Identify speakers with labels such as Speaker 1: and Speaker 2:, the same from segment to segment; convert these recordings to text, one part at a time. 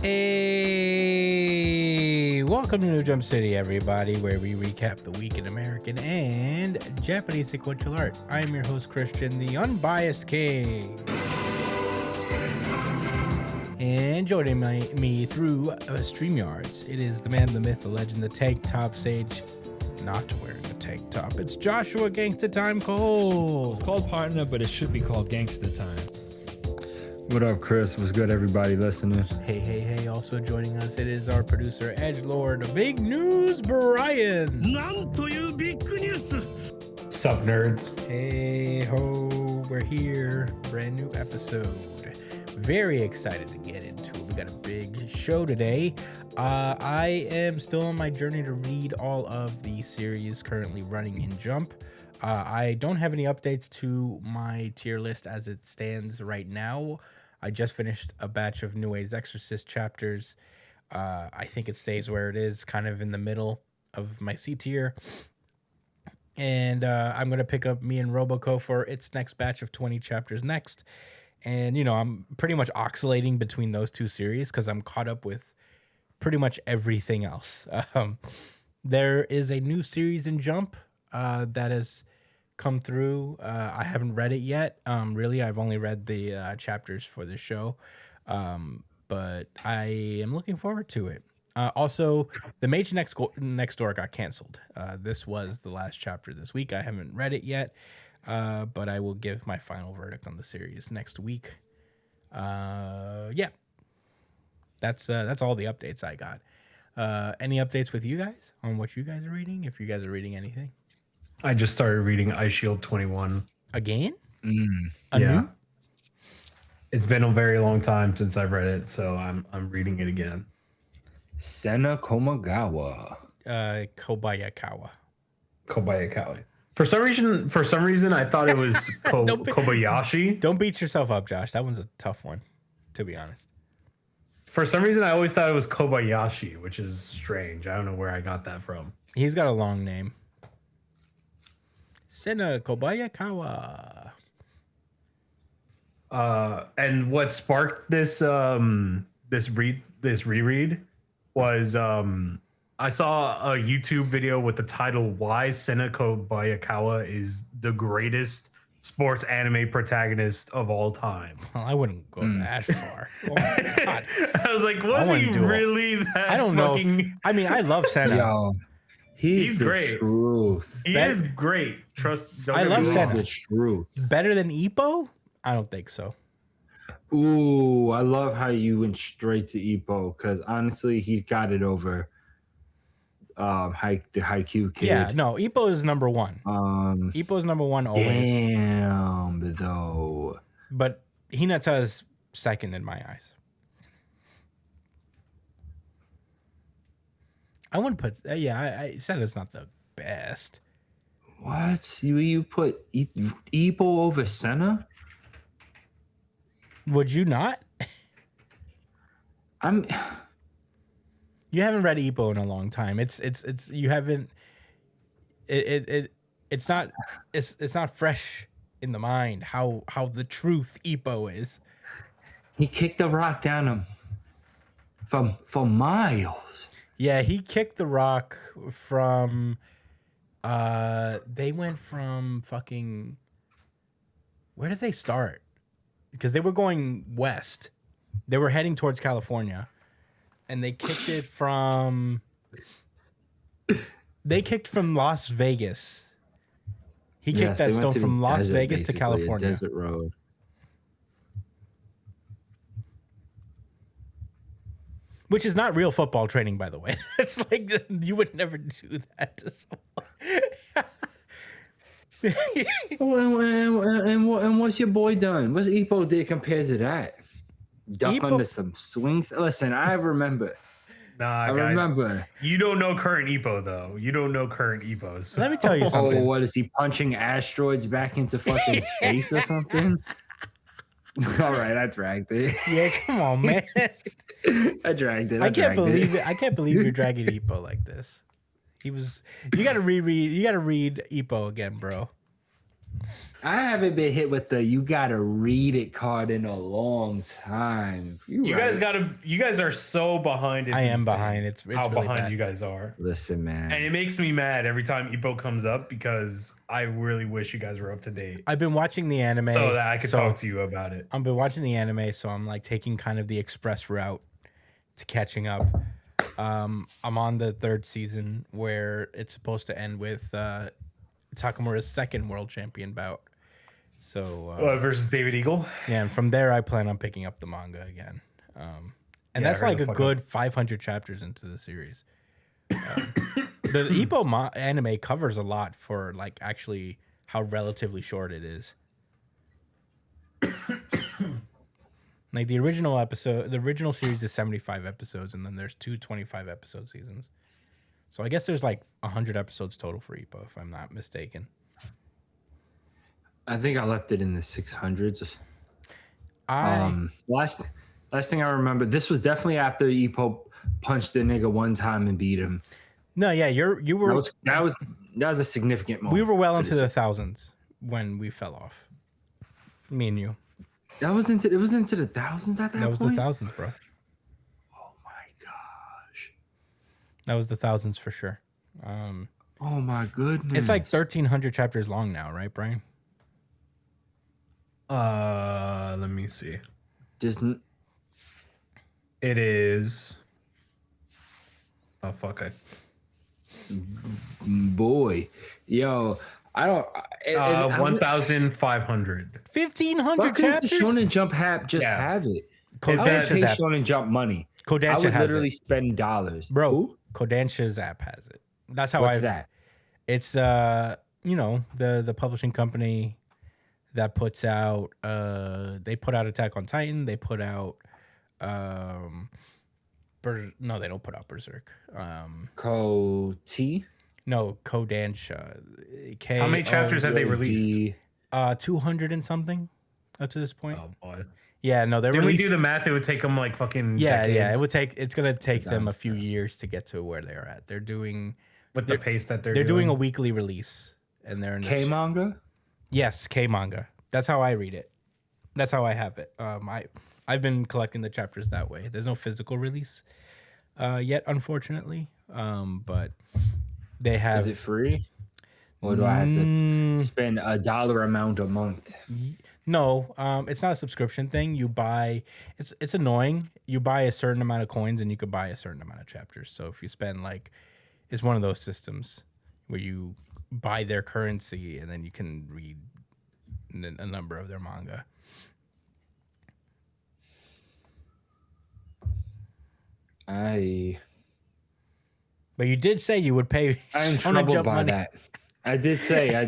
Speaker 1: Hey, welcome to New Jump City, everybody, where we recap the week in American and Japanese sequential art. I am your host, Christian, the unbiased king. And joining me through StreamYards, it is the man, the myth, the legend, the tank top sage, not wearing a tank top. It's Joshua Gangsta Time Cole.
Speaker 2: It's called Partner, but it should be called Gangsta Time.
Speaker 3: What up, Chris? What's good, everybody listening?
Speaker 1: Hey. Also joining us, it is our producer, Edgelord, Big News Brian.
Speaker 4: Sup, nerds?
Speaker 1: Hey ho, we're here. Brand new episode. Very excited to get into it. We got a big show today. I am still on my journey to read all of the series currently running in Jump. I don't have any updates to my tier list as it stands right now. I just finished a batch of New Age Exorcist chapters. I think it stays where it is, kind of in the middle of my C tier. And I'm going to pick up me and Roboco for its next batch of 20 chapters next. And, you know, I'm pretty much oscillating between those two series because I'm caught up with pretty much everything else. There is a new series in Jump that has come through. I haven't read it yet. Really, I've only read the chapters for the show. But I am looking forward to it. Also, The Mage Next Door got canceled. This was the last chapter this week. I haven't read it yet. But I will give my final verdict on the series next week. Yeah. That's all the updates I got. Any updates with you guys on what you guys are reading? If you guys are reading anything.
Speaker 4: I just started reading Ice Shield 21.
Speaker 1: Again?
Speaker 4: Yeah. It's been a very long time since I've read it, so I'm reading it again.
Speaker 3: Senna Komagawa.
Speaker 1: Kobayakawa.
Speaker 4: Kobayakawa. For some reason, I thought it was Kobayashi.
Speaker 1: Don't beat yourself up, Josh. That one's a tough one, to be honest.
Speaker 4: For some reason, I always thought it was Kobayashi, which is strange. I don't know where I got that from.
Speaker 1: He's got a long name. Senna Kobayakawa.
Speaker 4: And what sparked this reread was I saw a YouTube video with the title "Why Senna Kobayakawa is the greatest sports anime protagonist of all time."
Speaker 1: Well, I wouldn't go that far. Oh my god!
Speaker 4: I was like, was he really that?
Speaker 1: I don't know. I mean, I love Senna.
Speaker 3: Yo, he's
Speaker 4: great.
Speaker 3: Truth.
Speaker 4: He is great.
Speaker 1: I love Senna.
Speaker 3: The truth.
Speaker 1: Better than Ippo? I don't think so.
Speaker 3: Ooh, I love how you went straight to Ippo because honestly, he's got it over. The Haikyuu kid.
Speaker 1: Yeah, no, Ippo is number one. Ippo is number one always.
Speaker 3: Damn, though.
Speaker 1: But Hinata is second in my eyes. I wouldn't put. I said it's not the best.
Speaker 3: What? You put Ippo over Senna?
Speaker 1: Would you not? You haven't read Ippo in a long time. It's you haven't. It's not fresh in the mind how the truth Ippo is.
Speaker 3: He kicked the rock down him for miles.
Speaker 1: Yeah, he kicked the rock from. They went from fucking. Where did they start? Because they were going west. They were heading towards California. And they kicked it from... They kicked from Las Vegas. He kicked that stone from Las Vegas to California.
Speaker 3: Desert road.
Speaker 1: Which is not real football training, by the way. It's like, you would never do that to
Speaker 3: someone. And what's your boy done? What's Ippo did compared to that? Duck
Speaker 1: Ippo,
Speaker 3: under some swings. Listen, I remember.
Speaker 4: I remember. You don't know current Ippo though. You don't know current Ippos. So.
Speaker 1: Let me tell you something.
Speaker 3: Oh, what is he punching asteroids back into fucking space or something? All right, I dragged it.
Speaker 1: Yeah, come on, man.
Speaker 3: I dragged it.
Speaker 1: I can't believe it. I can't believe you're dragging Ippo like this. He was. You got to reread. You got to read Ippo again, bro.
Speaker 3: I haven't been hit with the "you gotta read it" card in a long time.
Speaker 4: You guys are so behind. It's
Speaker 1: I am
Speaker 4: insane
Speaker 1: behind. It's
Speaker 4: how
Speaker 1: really
Speaker 4: behind
Speaker 1: bad.
Speaker 4: you guys are.
Speaker 3: Listen, man.
Speaker 4: And it makes me mad every time Ippo comes up because I really wish you guys were up to date
Speaker 1: I've been watching the anime
Speaker 4: so that I could talk to you about it.
Speaker 1: I've been watching the anime, so I'm like taking kind of the express route to catching up. I'm on the 3rd season where it's supposed to end with Takamura's 2nd world champion bout. So
Speaker 4: Versus David Eagle.
Speaker 1: yeah, and from there I plan on picking up the manga again. And
Speaker 4: Yeah,
Speaker 1: that's
Speaker 4: hurry
Speaker 1: like
Speaker 4: the
Speaker 1: a
Speaker 4: fuck
Speaker 1: good 500 chapters into the series. The Ippo anime covers a lot for like actually how relatively short it is. Like the original series is 75 episodes, and then there's 2 25 episode seasons. So I guess there's like 100 episodes total for Ippo, if I'm not mistaken.
Speaker 3: I think I left it in the 600s.
Speaker 1: I
Speaker 3: Last thing I remember, this was definitely after Ippo punched the nigga one time and beat him.
Speaker 1: no, yeah, you were
Speaker 3: That was a significant moment.
Speaker 1: we were well
Speaker 3: for
Speaker 1: into
Speaker 3: this.
Speaker 1: the thousands when we fell off. Me and you.
Speaker 3: It was into the thousands at that point.
Speaker 1: That was the thousands, bro.
Speaker 3: Oh my gosh.
Speaker 1: That was the thousands for sure.
Speaker 3: Oh my goodness.
Speaker 1: It's like 1,300 chapters long now, right, Brian?
Speaker 4: Let me see.
Speaker 3: Just
Speaker 4: It is. Oh fuck!
Speaker 3: boy, yo, I don't.
Speaker 4: 1,500.
Speaker 1: 1,500
Speaker 3: Why couldn't the
Speaker 1: chapters.
Speaker 3: Shonen Jump app just
Speaker 4: Yeah.
Speaker 3: have it? I
Speaker 1: Kodansha's
Speaker 3: would pay
Speaker 1: app.
Speaker 3: Shonen Jump money. I
Speaker 1: Kodansha
Speaker 3: would
Speaker 1: has
Speaker 3: literally
Speaker 1: it.
Speaker 3: spend dollars,
Speaker 1: Bro,
Speaker 3: Who?
Speaker 1: Kodansha's app has it. That's how
Speaker 3: What's
Speaker 1: I've
Speaker 3: that?
Speaker 1: It's the publishing company that puts out they put out Attack on Titan, they put out no, they don't put out Berserk.
Speaker 3: T.
Speaker 1: No, Kodansha.
Speaker 4: How many chapters have they released?
Speaker 1: 200 and something up to this point.
Speaker 4: Oh boy!
Speaker 1: Yeah, no, they're
Speaker 4: Did we
Speaker 1: releasing.
Speaker 4: do the math? It would take them like fucking
Speaker 1: Yeah,
Speaker 4: decades
Speaker 1: it's gonna take them a few years to get to where they're at. They're doing
Speaker 4: with the pace that they're
Speaker 1: doing a weekly release, and they're in
Speaker 3: K manga.
Speaker 1: Yes, K manga. That's how I read it. That's how I have it. I've been collecting the chapters that way. There's no physical release yet, unfortunately. But they have.
Speaker 3: Is it free? Or do I have to spend $1 amount a month?
Speaker 1: No, it's not a subscription thing. You buy. It's annoying. You buy a certain amount of coins, and you could buy a certain amount of chapters. So if you spend it's one of those systems where you buy their currency, and then you can read a number of their manga. But you did say you would pay.
Speaker 3: I'm
Speaker 1: Shonen
Speaker 3: troubled
Speaker 1: Jump
Speaker 3: by
Speaker 1: money.
Speaker 3: that. I did say I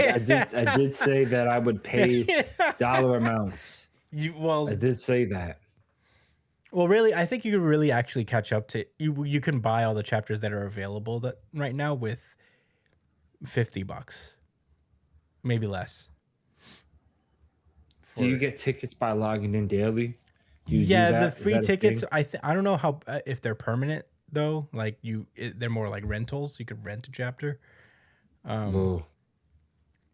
Speaker 3: did say that I would pay dollar amounts. I did say that.
Speaker 1: Well, really, I think you could really actually catch up to you. You can buy all the chapters that are available right now with $50, maybe less.
Speaker 3: Do you get tickets by logging in daily? Do you do
Speaker 1: Yeah,
Speaker 3: that?
Speaker 1: the
Speaker 3: Is
Speaker 1: free
Speaker 3: that a
Speaker 1: tickets.
Speaker 3: thing?
Speaker 1: I don't know how if they're permanent though. Like they're more like rentals. You could rent a chapter.
Speaker 3: Whoa.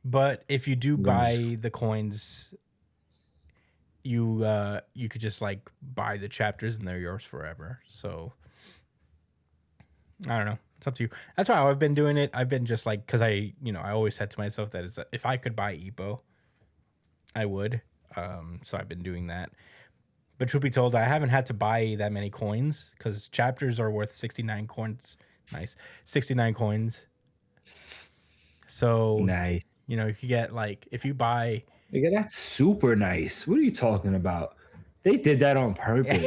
Speaker 1: But if you do buy the coins, you could just buy the chapters and they're yours forever. So I don't know. It's up to you. That's why I've been doing it. I've been just because I always said to myself that if I could buy Ippo, I would. So I've been doing that. But truth be told, I haven't had to buy that many coins because chapters are worth 69 coins. Nice. 69 coins. So
Speaker 3: Nice.
Speaker 1: you could get if you buy.
Speaker 3: Nigga, that's super nice. What are you talking about? They did that on purpose.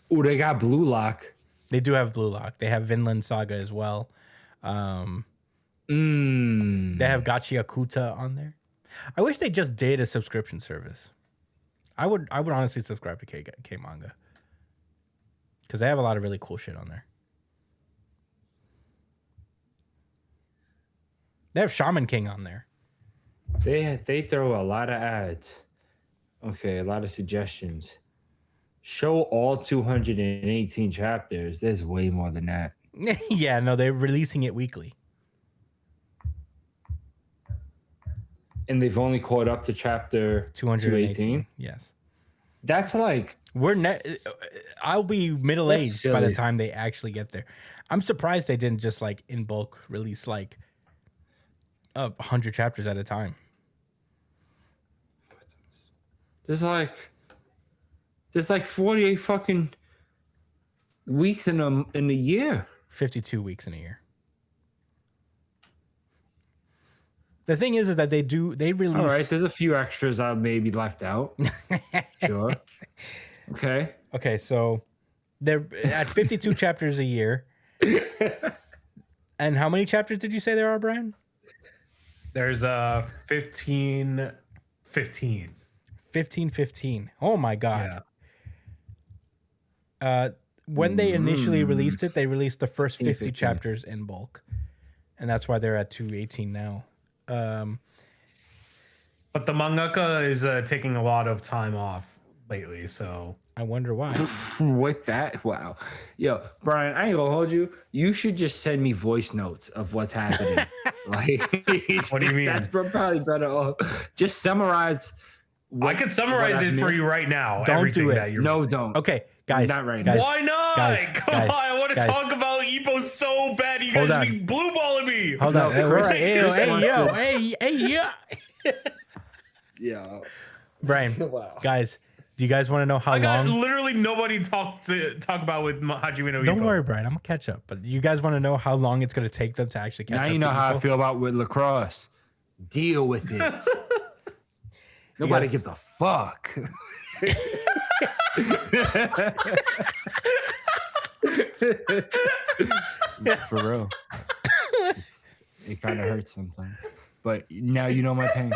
Speaker 3: Oh, they got Blue Lock.
Speaker 1: They do have Blue Lock. They have Vinland Saga as well. They have Gachiakuta on there. I wish they just did a subscription service. I would honestly subscribe to K manga because they have a lot of really cool shit on there. They have Shaman King on there.
Speaker 3: They throw a lot of ads. Okay, a lot of suggestions. Show all 218 chapters. There's way more than that.
Speaker 1: Yeah, no, they're releasing it weekly.
Speaker 3: and they've only caught up to chapter
Speaker 1: 218. Yes.
Speaker 3: That's like
Speaker 1: I'll be middle
Speaker 3: That's
Speaker 1: aged by the
Speaker 3: silly.
Speaker 1: time they actually get there. I'm surprised they didn't just like in bulk release like 100 chapters at a time.
Speaker 3: there's like 48 fucking weeks in a year.
Speaker 1: 52 weeks in a year. The thing is that they release.
Speaker 3: All right, there's a few extras I maybe left out. Sure. Okay.
Speaker 1: Okay, so they're at 52 chapters a year. And how many chapters did you say there are, Brian?
Speaker 4: There's 15.
Speaker 1: 15. Oh my god.
Speaker 4: Yeah.
Speaker 1: When they initially released it, they released the first 50
Speaker 3: 15.
Speaker 1: chapters in bulk. And that's why they're at 218 now.
Speaker 4: But the mangaka is taking a lot of time off lately, so
Speaker 1: I wonder why.
Speaker 3: With that, wow. Yo, Brian, I ain't gonna hold you. You should just send me voice notes of what's happening. Like,
Speaker 4: what do you mean?
Speaker 3: That's probably better. Just summarize.
Speaker 4: I could summarize
Speaker 3: what
Speaker 4: it
Speaker 3: I've
Speaker 4: for
Speaker 3: missed.
Speaker 4: you right now.
Speaker 1: Don't
Speaker 4: everything
Speaker 1: do it.
Speaker 4: That you're
Speaker 3: No,
Speaker 4: missing.
Speaker 3: don't.
Speaker 1: Okay, guys.
Speaker 3: Not right
Speaker 1: guys,
Speaker 3: now.
Speaker 4: Why not?
Speaker 1: guys,
Speaker 4: Come
Speaker 1: guys,
Speaker 4: on, I want to
Speaker 1: guys.
Speaker 4: talk about Ippo so bad. You
Speaker 1: Hold
Speaker 4: guys
Speaker 1: on.
Speaker 4: be blue balling me.
Speaker 1: Hold on.
Speaker 3: No,
Speaker 1: All
Speaker 3: Chris-
Speaker 1: right. Hey,
Speaker 3: Chris
Speaker 1: hey,
Speaker 3: wants
Speaker 1: yo.
Speaker 3: to-
Speaker 1: Hey.
Speaker 3: Yeah.
Speaker 1: Brian,
Speaker 3: Wow.
Speaker 1: guys, do you guys want to know how
Speaker 4: I got
Speaker 1: long?
Speaker 4: literally nobody to talk about with Hajime no Ippo.
Speaker 1: Don't worry, Brian. I'm going to catch up. But you guys want to know how long it's going to take them to actually catch
Speaker 3: Now
Speaker 1: up
Speaker 3: you know
Speaker 1: to
Speaker 3: how I
Speaker 1: Ippo?
Speaker 3: feel about with lacrosse. Deal with it. Nobody
Speaker 1: guys-
Speaker 3: gives a fuck. For real. It kind of hurts sometimes. But now you know my pain.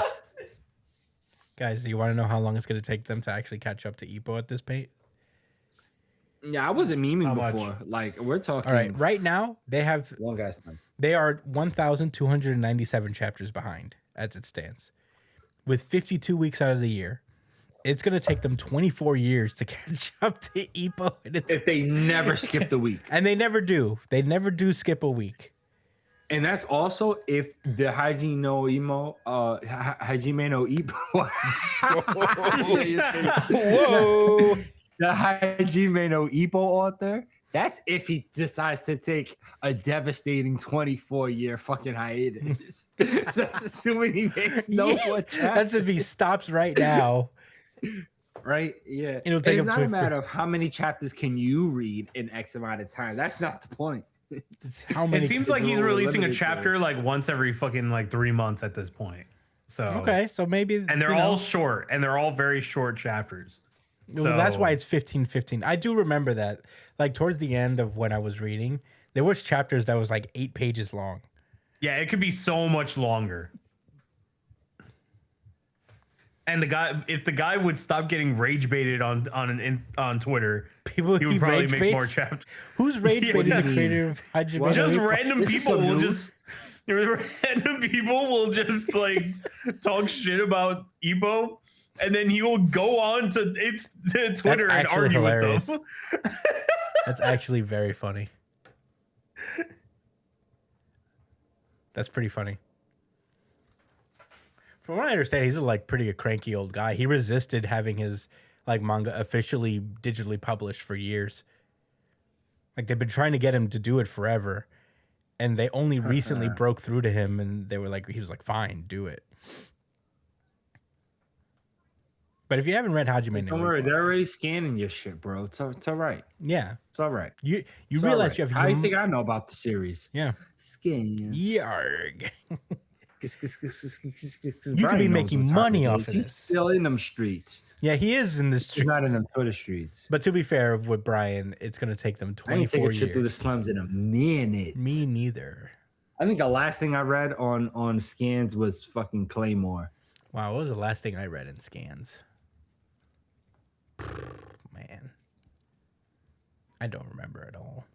Speaker 1: Guys, do you want to know how long it's going to take them to actually catch up to Ippo at this point?
Speaker 3: Yeah, I wasn't memeing
Speaker 4: How much?
Speaker 3: before. Like, we're talking.
Speaker 1: All right. Right now,
Speaker 3: One guy's time.
Speaker 1: they are 1,297 chapters behind as it stands. With 52 weeks out of the year, it's going to take them 24 years to catch up to Ippo.
Speaker 3: If they never skip the week.
Speaker 1: And they never do. They never do skip a week.
Speaker 3: And that's also if the Hajime no Ippo.
Speaker 1: Whoa.
Speaker 3: The Hajime no Ippo author, that's if he decides to take a devastating 24-year fucking hiatus. So that's assuming he makes no more chapters.
Speaker 1: That's if he stops right now.
Speaker 3: Right? Yeah.
Speaker 1: It'll take
Speaker 3: it's
Speaker 1: him
Speaker 3: not
Speaker 1: 24
Speaker 3: a matter of how many chapters can you read in X amount of time. That's not the point.
Speaker 1: It's how many?
Speaker 4: It seems like he's
Speaker 3: we're
Speaker 4: releasing a
Speaker 3: limited to
Speaker 4: chapter like once every fucking like 3 months at this point. So
Speaker 1: Okay, so maybe.
Speaker 4: and they're
Speaker 1: you know,
Speaker 4: all short, and they're all very short chapters.
Speaker 1: well, that's why it's 15. I do remember that. Like towards the end of when I was reading, there was chapters that was like 8 pages long.
Speaker 4: Yeah, it could be so much longer. And if the guy would stop getting rage baited on Twitter,
Speaker 1: People
Speaker 4: he would
Speaker 1: he
Speaker 4: probably
Speaker 1: rage
Speaker 4: make
Speaker 1: baits?
Speaker 4: more chapters.
Speaker 1: Who's rage
Speaker 4: Yeah.
Speaker 1: baiting the creator of Hajime no
Speaker 4: Just
Speaker 1: Ippo?
Speaker 4: random
Speaker 3: This is
Speaker 4: people
Speaker 3: some
Speaker 4: will
Speaker 3: news.
Speaker 4: random people will just like talk shit about Ippo, and then he will go on to Twitter and
Speaker 1: actually
Speaker 4: argue
Speaker 1: hilarious.
Speaker 4: with them.
Speaker 1: That's actually very funny. That's pretty funny. From what I understand, he's a like pretty cranky old guy. He resisted having his like manga officially digitally published for years. Like they've been trying to get him to do it forever, and they only recently broke through to him, and they were like, he was like, "Fine, do it." But if you haven't read Hajime no
Speaker 3: Don't worry,
Speaker 1: Ippo-
Speaker 3: they're already scanning your shit, bro. It's all right.
Speaker 1: yeah,
Speaker 3: It's all right.
Speaker 1: you
Speaker 3: It's all
Speaker 1: realize
Speaker 3: right.
Speaker 1: you have
Speaker 3: How do you think I know about the series?
Speaker 1: yeah.
Speaker 3: Scans.
Speaker 1: Yarg.
Speaker 3: You
Speaker 1: You could be making money off of
Speaker 3: He's
Speaker 1: this.
Speaker 3: still in them streets.
Speaker 1: Yeah, he is in the
Speaker 3: He's
Speaker 1: street.
Speaker 3: not in them Twitter streets.
Speaker 1: But to be fair with Brian, it's going to take them
Speaker 3: I ain't
Speaker 1: 24
Speaker 3: taking shit through the
Speaker 1: years.
Speaker 3: slums in a minute.
Speaker 1: Me neither.
Speaker 3: I think the last thing I read on scans was fucking Claymore.
Speaker 1: Wow, what was the last thing I read in scans? Man. I don't remember at all.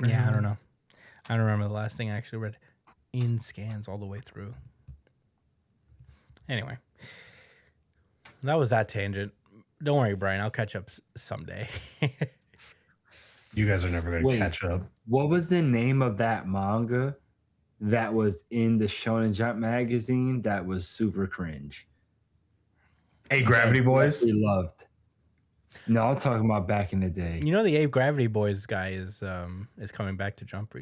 Speaker 1: Yeah, I don't know. I don't remember the last thing I actually read in scans all the way through. Anyway, that was that tangent. Don't worry, Brian. I'll catch up someday.
Speaker 4: You guys are never gonna
Speaker 3: Wait.
Speaker 4: catch up.
Speaker 3: What was the name of that manga that was in the Shonen Jump magazine that was super cringe?
Speaker 4: Hey, Gravity
Speaker 3: That
Speaker 4: Boys.
Speaker 3: we loved. No, I'm talking about back in the day.
Speaker 1: You know, the Abe Gravity Boys guy is coming back to Jump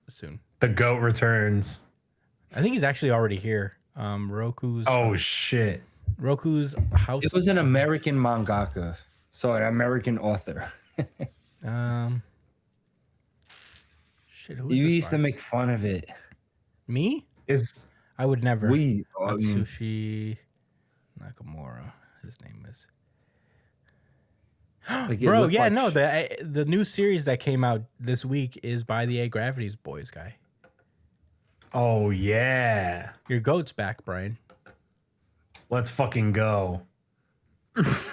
Speaker 1: soon.
Speaker 4: The GOAT returns.
Speaker 1: I think he's actually already here. Roku's
Speaker 4: Shit.
Speaker 1: Roku's house.
Speaker 3: It was an American mangaka, so an American author.
Speaker 1: Shit, who
Speaker 3: You
Speaker 1: is
Speaker 3: used
Speaker 1: this
Speaker 3: to make fun of it.
Speaker 1: Me?
Speaker 4: Is
Speaker 1: I would never.
Speaker 3: I mean,
Speaker 1: Atsushi Nakamura. His name is.
Speaker 3: like, it
Speaker 1: Bro,
Speaker 3: looked
Speaker 1: yeah,
Speaker 3: like
Speaker 1: no, the new series that came out this week is by the A Gravity's Boys guy.
Speaker 4: oh yeah.
Speaker 1: Your goat's back, Brian.
Speaker 4: Let's fucking go.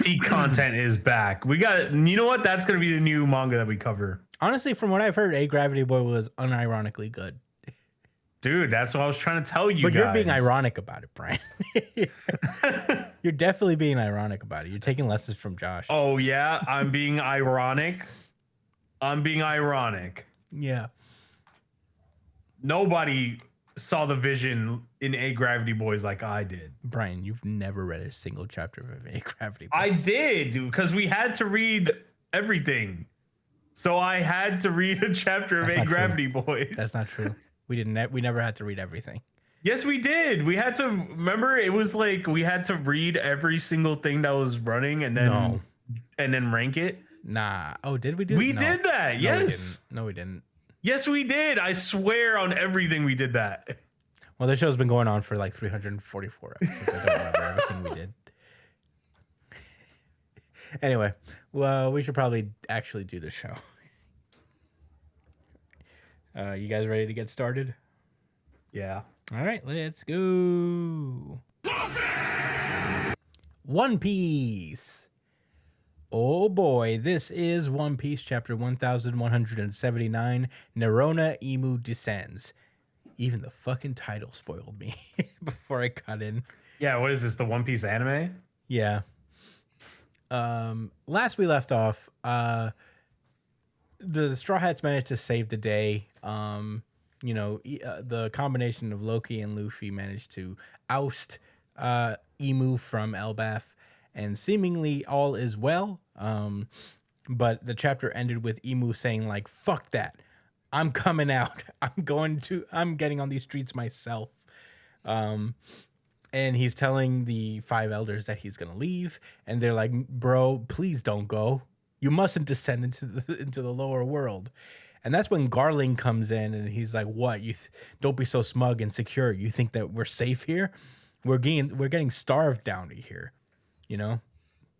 Speaker 4: Peak content is back. We got. You know what? That's gonna be the new manga that we cover.
Speaker 1: Honestly, from what I've heard, A Gravity Boy was unironically good.
Speaker 4: Dude, that's what I was trying to tell you.
Speaker 1: But
Speaker 4: guys.
Speaker 1: you're being ironic about it, Brian. You're definitely being ironic about it. You're taking lessons from Josh.
Speaker 4: Oh yeah, I'm being ironic. I'm being ironic.
Speaker 1: Yeah.
Speaker 4: Nobody saw the vision in A Gravity Boys like I did.
Speaker 1: Brian, you've never read a single chapter of A Gravity Boy.
Speaker 4: I did, because we had to read everything. So I had to read a chapter
Speaker 1: That's
Speaker 4: of A
Speaker 1: not true.
Speaker 4: Gravity Boys.
Speaker 1: That's not true. We didn't. We never had to read everything.
Speaker 4: Yes, we did. We had to remember. It was like we had to read every single thing that was running, and then rank it.
Speaker 1: Nah. Oh, did we do?
Speaker 4: We
Speaker 1: No.
Speaker 4: did that.
Speaker 1: No,
Speaker 4: Yes.
Speaker 1: No, we didn't.
Speaker 4: Yes, we did. I swear on everything we did that.
Speaker 1: Well, the show's been going on for like 344 episodes. I don't remember everything we did. Anyway, well, we should probably actually do the show. You guys ready to get started?
Speaker 4: Yeah.
Speaker 1: All right, let's go. One Piece. Oh boy, this is One Piece chapter 1179, Nerona Imu Descends. Even the fucking title spoiled me before I cut in.
Speaker 4: Yeah. What is this? The One Piece anime?
Speaker 1: Yeah. Last we left off, the Straw Hats managed to save the day. The combination of Loki and Luffy managed to oust Emu from Elbaf, and seemingly all is well. But the chapter ended with Emu saying like, "Fuck that, I'm coming out. I'm getting on these streets myself." And he's telling the five elders that he's gonna leave, and they're like, "Bro, please don't go. You mustn't descend into the lower world." And that's when Garling comes in, and he's like, "What? Don't be so smug and secure. You think that we're safe here? We're getting starved down here. You know,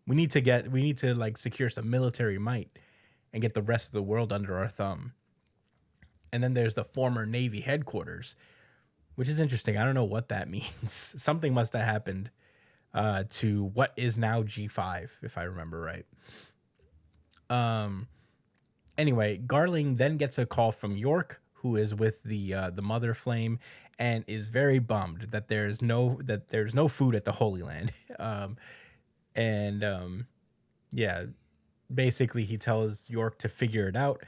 Speaker 1: we need to like secure some military might and get the rest of the world under our thumb." And then there's the former Navy headquarters, which is interesting. I don't know what that means. Something must have happened to what is now G5, if I remember right. Anyway, Garling then gets a call from York, who is with the Mother Flame, and is very bummed that there's no food at the Holy Land. Basically he tells York to figure it out.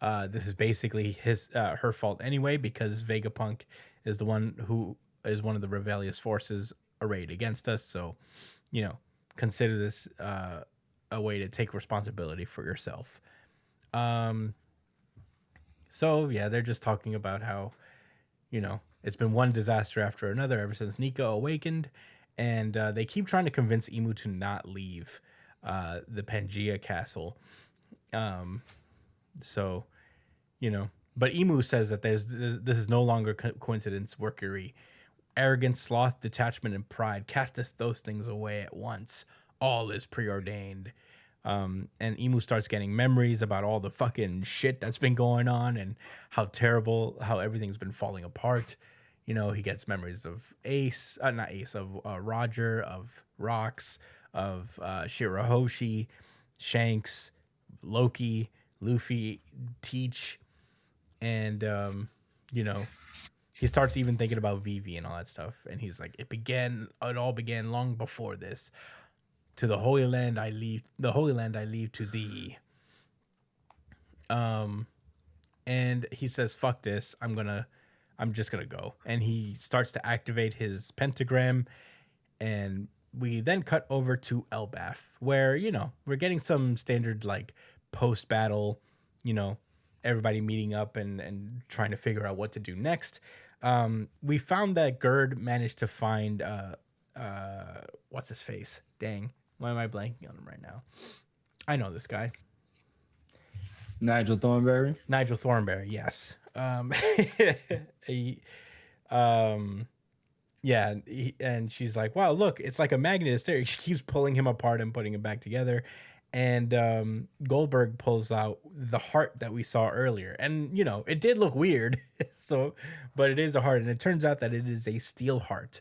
Speaker 1: This is basically her fault anyway, because Vegapunk is one of the rebellious forces arrayed against us. So, consider this a way to take responsibility for yourself. So yeah, they're just talking about how, it's been one disaster after another ever since Nika awakened, and they keep trying to convince Emu to not leave the Pangea castle. But Emu says that this is no longer coincidence, workery. Arrogance, sloth, detachment, and pride. Casteth those things away at once. All is preordained. And Emu starts getting memories about all the fucking shit that's been going on and how everything's been falling apart. He gets memories of Roger, of Rocks, of Shirahoshi, Shanks, Loki, Luffy, Teach, and he starts even thinking about Vivi and all that stuff. And he's like, it all began long before this. To the Holy Land I leave to thee. And he says, "Fuck this! I'm just gonna go." And he starts to activate his pentagram, and we then cut over to Elbath, where we're getting some standard like post battle, everybody meeting up and trying to figure out what to do next. We found that Gerd managed to find what's his face? Dang, why am I blanking on him right now? I know this guy.
Speaker 3: Nigel Thornberry.
Speaker 1: Nigel Thornberry, yes. Yeah, and she's like, "Wow, look, it's like a magnet. It's there." She keeps pulling him apart and putting him back together. And Goldberg pulls out the heart that we saw earlier. And, it did look weird. But it is a heart. And it turns out that it is a steel heart.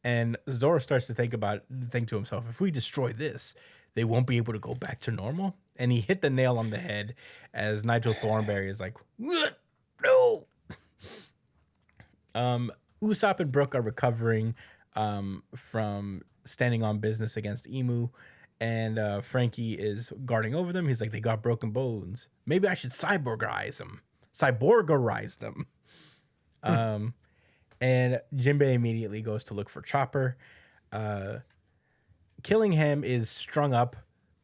Speaker 1: And Zoro starts to think to himself, if we destroy this, they won't be able to go back to normal. And he hit the nail on the head as Nigel Thornberry is like, "What? No." Usopp and Brook are recovering from standing on business against Emu. And Frankie is guarding over them. He's like, "They got broken bones. Maybe I should cyborgarize them." And Jinbei immediately goes to look for Chopper. Killingham is strung up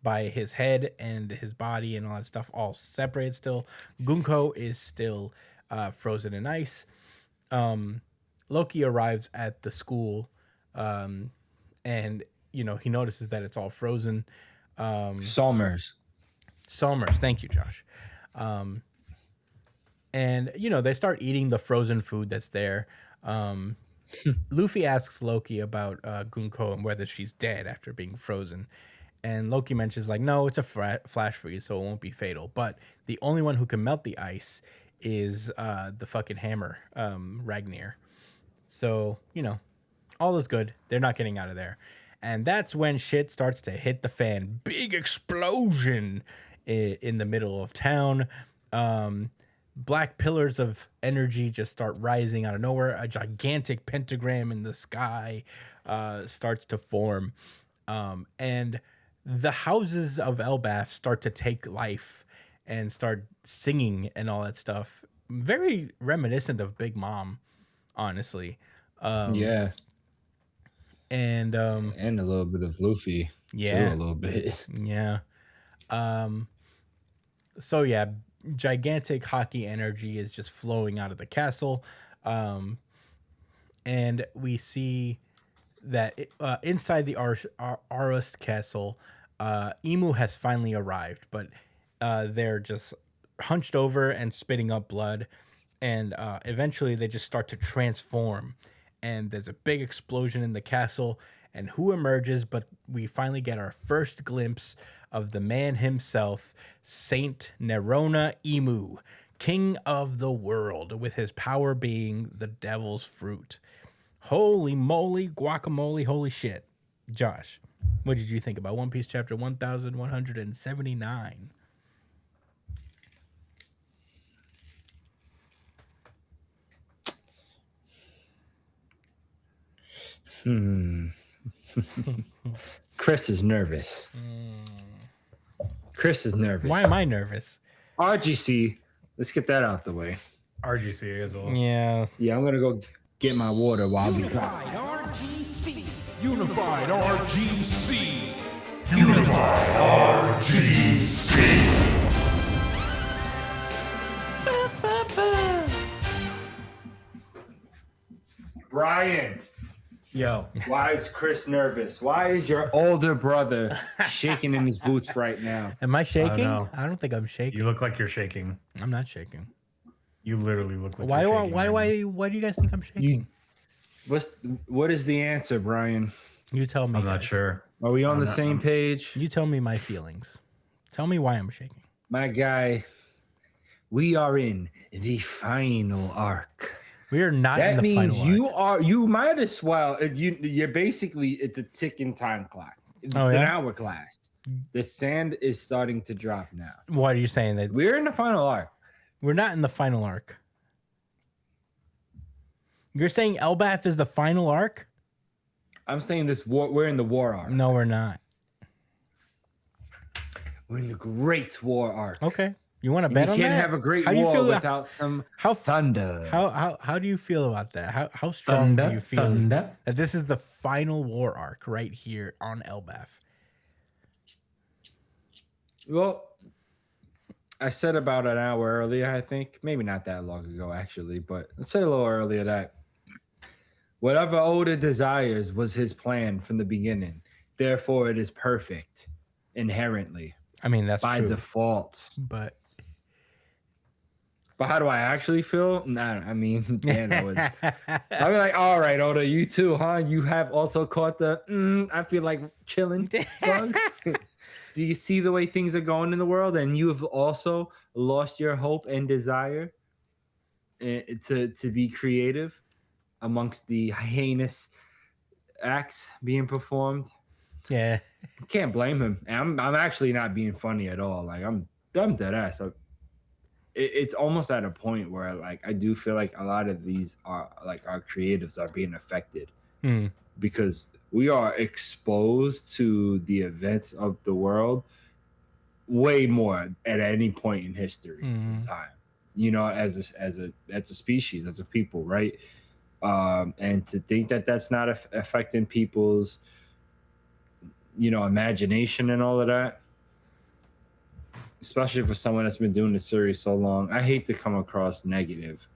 Speaker 1: by his head and his body and all that stuff, all separated still. Gunko is still frozen in ice. Loki arrives at the school, and he notices that it's all frozen.
Speaker 3: Somers,
Speaker 1: thank you, Josh. And they start eating the frozen food that's there. Luffy asks Loki about Gunko and whether she's dead after being frozen. And Loki mentions like, no, it's a flash freeze, so it won't be fatal. But the only one who can melt the ice is the fucking hammer, Ragnir. So, all is good. They're not getting out of there. And that's when shit starts to hit the fan. Big explosion in the middle of town. Black pillars of energy just start rising out of nowhere. A gigantic pentagram in the sky starts to form. And the houses of Elbath start to take life and start singing and all that stuff. Very reminiscent of Big Mom, honestly.
Speaker 3: Yeah.
Speaker 1: And
Speaker 3: a little bit of Luffy.
Speaker 1: Yeah.
Speaker 3: Too, a little bit.
Speaker 1: Yeah. So yeah, gigantic hockey energy is just flowing out of the castle. And we see that inside the Arust castle, Emu has finally arrived, but they're just hunched over and spitting up blood. And eventually they just start to transform. And there's a big explosion in the castle. And who emerges? But we finally get our first glimpse of the man himself, Saint Nerona Emu, king of the world, with his power being the devil's fruit. Holy moly, guacamole, holy shit. Josh, what did you think about One Piece chapter 1179?
Speaker 3: Chris is nervous.
Speaker 1: Why am I nervous?
Speaker 3: RGC, let's get that out the way.
Speaker 4: RGC as well.
Speaker 1: Yeah.
Speaker 3: Yeah, I'm gonna go get my water while we talk.
Speaker 5: Unified RGC. Unified RGC.
Speaker 3: Brian,
Speaker 1: Yo.
Speaker 3: why is Chris nervous? Why is your older brother shaking in his boots right now?
Speaker 1: Am I shaking?
Speaker 4: know.
Speaker 1: I don't think I'm shaking.
Speaker 4: You look like you're shaking.
Speaker 1: I'm not shaking.
Speaker 4: You literally look like
Speaker 1: Why
Speaker 4: you're
Speaker 1: do
Speaker 4: shaking.
Speaker 1: why do you guys think I'm shaking?
Speaker 3: What is the answer, Brian?
Speaker 1: You tell me.
Speaker 4: I'm not
Speaker 1: guys.
Speaker 4: sure.
Speaker 3: Are we on the same page?
Speaker 1: You tell me my feelings. Tell me why I'm shaking.
Speaker 3: My guy, we are in the final arc.
Speaker 1: We are not in
Speaker 3: That
Speaker 1: the
Speaker 3: means
Speaker 1: final arc.
Speaker 3: you might as well, you're basically, it's a ticking time clock. It's
Speaker 1: Oh, yeah?
Speaker 3: an hourglass. The sand is starting to drop now.
Speaker 1: What are you saying? That
Speaker 3: We're in the final arc.
Speaker 1: we're not in the final arc? You're saying Elbath is the final arc?
Speaker 3: I'm saying this war, we're in the war arc.
Speaker 1: No, we're not.
Speaker 3: We're in the great war arc.
Speaker 1: Okay. You want to
Speaker 3: You
Speaker 1: bet on
Speaker 3: can't
Speaker 1: that?
Speaker 3: have a great
Speaker 1: How do you
Speaker 3: war
Speaker 1: feel?
Speaker 3: without some thunder.
Speaker 1: How do you feel about that? How strong do you feel
Speaker 4: Thunder.
Speaker 1: that this is the final war arc right here on Elbaf?
Speaker 3: Well, I said about an hour earlier, I think. Maybe not that long ago, actually, but I said a little earlier that whatever Oda desires was his plan from the beginning. Therefore, it is perfect inherently
Speaker 1: I mean, that's
Speaker 3: by
Speaker 1: true,
Speaker 3: default.
Speaker 1: but
Speaker 3: But how do I actually feel? Nah, I mean, man, I'd be like, all right, Oda, you too, huh? You have also caught the, I feel like chilling bug. Do you see the way things are going in the world? And you have also lost your hope and desire to be creative amongst the heinous acts being performed.
Speaker 1: yeah,
Speaker 3: Can't blame him. And I'm actually not being funny at all. Like I'm dead ass. It's almost at a point where like I do feel like a lot of these are like our creatives are being affected because we are exposed to the events of the world way more at any point in history and time. You know, as a species, as a people, right? And to think that that's not affecting people's, imagination and all of that, especially for someone that's been doing the series so long. I hate to come across negative,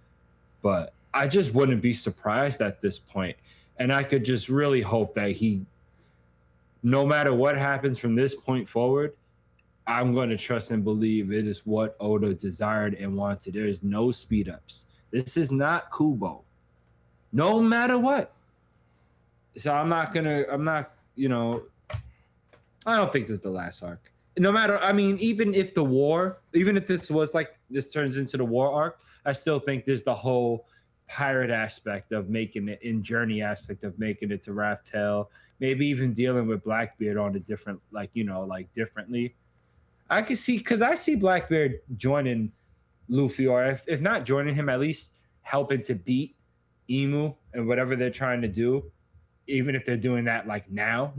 Speaker 3: but I just wouldn't be surprised at this point. And I could just really hope that he, no matter what happens from this point forward, I'm going to trust and believe it is what Oda desired and wanted. There is no speed ups. This is not Kubo. No matter what. So I don't think this is the last arc. No matter, I mean, even if this was like, this turns into the war arc, I still think there's the whole pirate aspect of making it, in journey aspect of making it to Raftel, maybe even dealing with Blackbeard on a different, differently. I can see, because I see Blackbeard joining Luffy, or if not joining him, at least helping to beat Emu and whatever they're trying to do, even if they're doing that like now,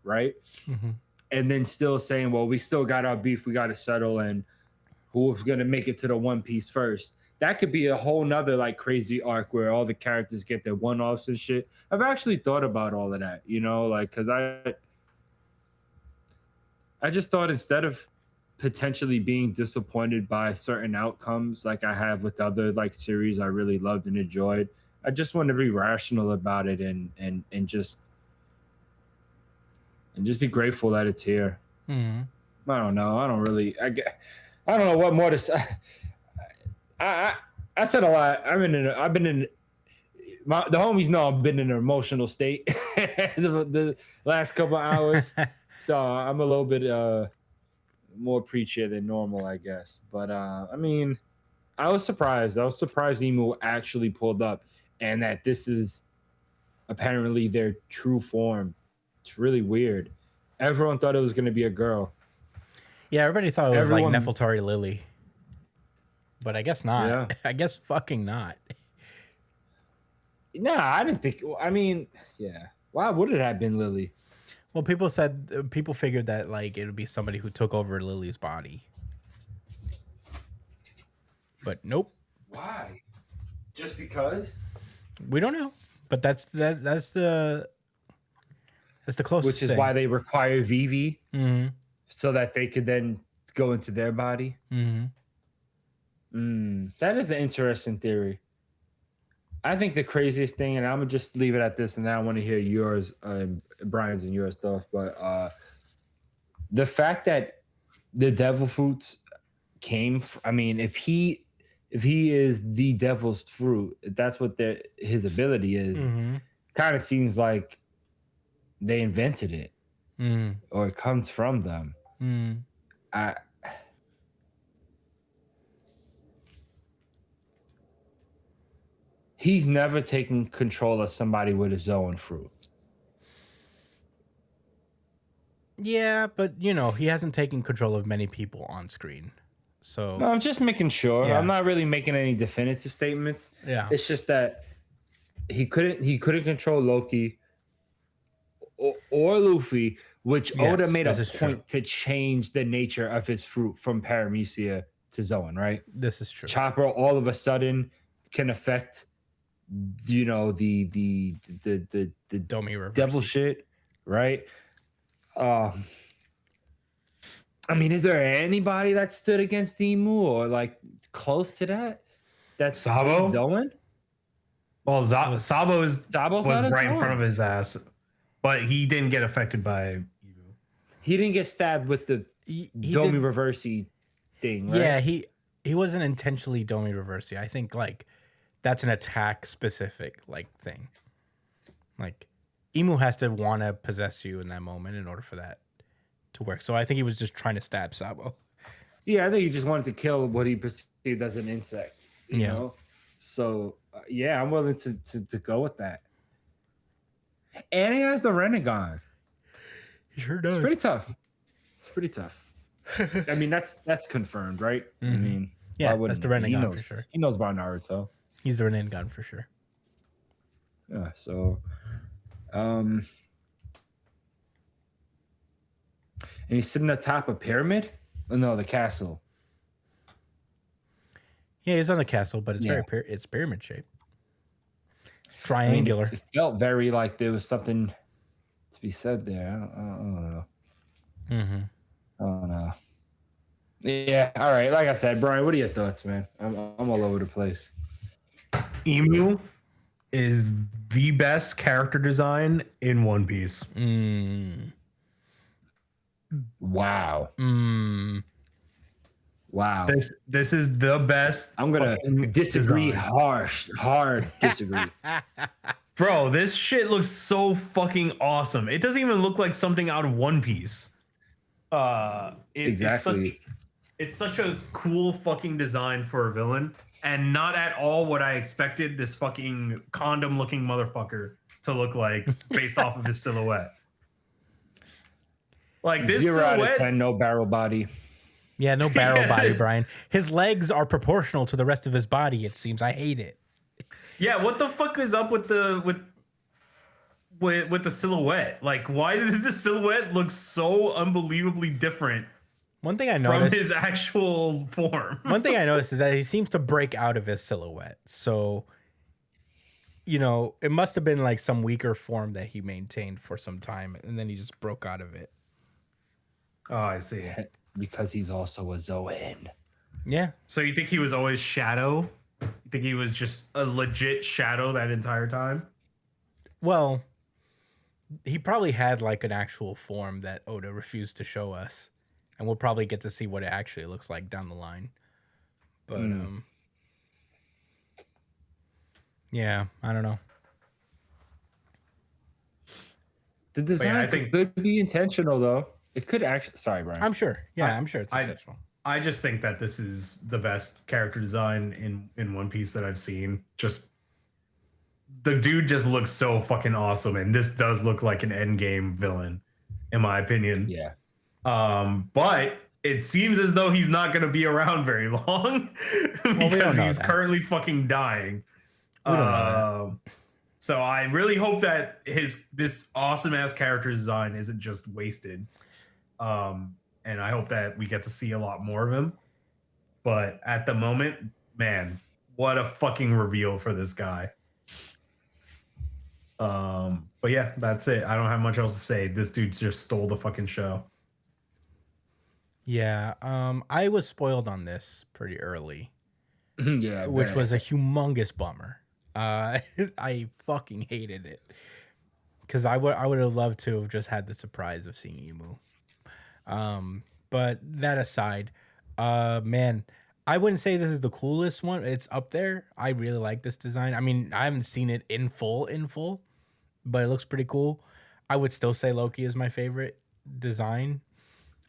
Speaker 3: right?
Speaker 1: Mm-hmm.
Speaker 3: And then still saying, well, we still got our beef, we got to settle, and who's going to make it to the One Piece first. That could be a whole nother like crazy arc where all the characters get their one-offs and shit. I've actually thought about all of that, because I just thought instead of potentially being disappointed by certain outcomes like I have with other like series I really loved and enjoyed, I just want to be rational about it and just be grateful that it's here. I don't know. I don't know what more to say. I said a lot. The homies know I've been in an emotional state the last couple of hours, so I'm a little bit more preachier than normal, I guess. But I mean, I was surprised. Emu actually pulled up, and that this is apparently their true form. It's really weird. Everyone thought it was going to be a girl.
Speaker 1: Yeah, everybody thought it was like Nefeltari Lily. But I guess not.
Speaker 3: Yeah.
Speaker 1: I guess fucking not.
Speaker 3: Nah, I didn't think. I mean, yeah. Why would it have been Lily?
Speaker 1: Well, people figured that like it would be somebody who took over Lily's body. But nope.
Speaker 3: Why? Just because?
Speaker 1: We don't know. But that's the closest
Speaker 3: Which is
Speaker 1: thing.
Speaker 3: why they require Vivi, so that they could then go into their body. That is an interesting theory. I think the craziest thing, and I'm gonna just leave it at this, and then I want to hear yours, Brian's and your stuff. But the fact that the devil fruits came, I mean, if he is the devil's fruit, if that's what his ability is, kind of seems like they invented it, or it comes from them. He's never taken control of somebody with his own fruit.
Speaker 1: Yeah, but he hasn't taken control of many people on screen. So
Speaker 3: No, I'm just making sure.
Speaker 1: Yeah.
Speaker 3: I'm not really making any definitive statements.
Speaker 1: Yeah.
Speaker 3: It's just that he couldn't control Loki or Luffy, which
Speaker 1: Yes,
Speaker 3: Oda made a
Speaker 1: this is
Speaker 3: point to change the nature of his fruit from Paramecia to Zoan, right?
Speaker 1: This is true.
Speaker 3: Chopper all of a sudden can affect, you know, the
Speaker 1: Domi reverse.
Speaker 3: devil shit, right? I mean, is there anybody that stood against Emu or like close to that? That's
Speaker 4: Sabo?
Speaker 3: Zoan?
Speaker 4: Well, Sabo
Speaker 3: Sabo's
Speaker 4: was
Speaker 3: not a
Speaker 4: right in
Speaker 3: Zoan.
Speaker 4: front of his ass, but he didn't get affected by Evu.
Speaker 3: He didn't get stabbed with the
Speaker 1: He
Speaker 3: Domi
Speaker 1: did-
Speaker 3: reversey thing, right?
Speaker 1: Yeah, he wasn't intentionally Domi reverse. I think like that's an attack specific like thing. Like Emu has to want to possess you in that moment in order for that to work. So I think he was just trying to stab Sabo.
Speaker 3: Yeah, I think he just wanted to kill what he perceived as an insect. You
Speaker 1: Yeah.
Speaker 3: know? So, yeah, I'm willing to go with that. And he has the Renegon.
Speaker 1: He sure
Speaker 3: It's
Speaker 1: does.
Speaker 3: pretty tough. It's pretty tough. I mean, that's confirmed, right? I mean,
Speaker 1: Yeah,
Speaker 3: why
Speaker 1: that's
Speaker 3: wouldn't
Speaker 1: the
Speaker 3: he? He
Speaker 1: Renegon
Speaker 3: knows,
Speaker 1: for sure.
Speaker 3: He knows about Naruto.
Speaker 1: He's the Renegon for sure.
Speaker 3: Yeah, so and he's sitting atop a pyramid? Oh, no, the castle.
Speaker 1: Yeah, he's on the castle, but it's
Speaker 3: Yeah.
Speaker 1: it's pyramid shape. It's
Speaker 3: I mean,
Speaker 1: triangular.
Speaker 3: it felt very like there was something to be said there. I don't know. I don't know. Yeah, all right. Like I said, Brian, what are your thoughts, man? I'm all over the place.
Speaker 4: Emu is the best character design in One Piece.
Speaker 3: Wow. Wow.
Speaker 4: This is the best.
Speaker 3: I'm gonna
Speaker 4: fucking
Speaker 3: disagree
Speaker 4: design.
Speaker 3: hard disagree.
Speaker 4: Bro, this shit looks so fucking awesome. It doesn't even look like something out of One Piece.
Speaker 3: Exactly.
Speaker 4: It's such a cool fucking design for a villain, and not at all what I expected this fucking condom-looking motherfucker to look like based off of his silhouette. Like this
Speaker 3: 0 out of
Speaker 4: silhouette,
Speaker 3: 10, no barrel body.
Speaker 1: Yeah, no barrel body, Brian. His legs are proportional to the rest of his body, it seems. I hate it.
Speaker 4: yeah. What the fuck is up with the silhouette? Like, why does the silhouette look so unbelievably different
Speaker 1: One thing I
Speaker 4: from
Speaker 1: noticed
Speaker 4: his actual form?
Speaker 1: One thing I noticed is that he seems to break out of his silhouette. So, you know, it must have been like some weaker form that he maintained for some time, and then he just broke out of it.
Speaker 4: Oh, I see.
Speaker 3: Because he's also a Zoan.
Speaker 1: Yeah.
Speaker 4: So you think he was always Shadow? You think he was just a legit Shadow that entire time?
Speaker 1: Well, he probably had like an actual form that Oda refused to show us, and we'll probably get to see what it actually looks like down the line. But yeah, I don't know.
Speaker 3: The design
Speaker 4: I think-
Speaker 3: could be intentional, though. It could actually. Sorry, Brian.
Speaker 1: I'm sure. Yeah, I'm sure it's
Speaker 4: I-
Speaker 1: intentional.
Speaker 4: I just think that this is the best character design in One Piece that I've seen. Just the dude just looks so fucking awesome, and this does look like an endgame villain, in my opinion.
Speaker 3: Yeah.
Speaker 4: But it seems as though he's not going to be around very long because
Speaker 1: know
Speaker 4: he's
Speaker 1: that.
Speaker 4: currently fucking dying.
Speaker 1: We don't know
Speaker 4: So I really hope that this awesome ass character design isn't just wasted. And I hope that we get to see a lot more of him. But at the moment, man, what a fucking reveal for this guy. But yeah, that's it. I don't have much else to say. This dude just stole the fucking show.
Speaker 1: Yeah, I was spoiled on this pretty early,
Speaker 3: Yeah.
Speaker 1: which was a humongous bummer. I fucking hated it because I would have loved to have just had the surprise of seeing Emu. But that aside, man, I wouldn't say this is the coolest one. It's up there. I really like this design. I mean, I haven't seen it in full, but it looks pretty cool. I would still say Loki is my favorite design.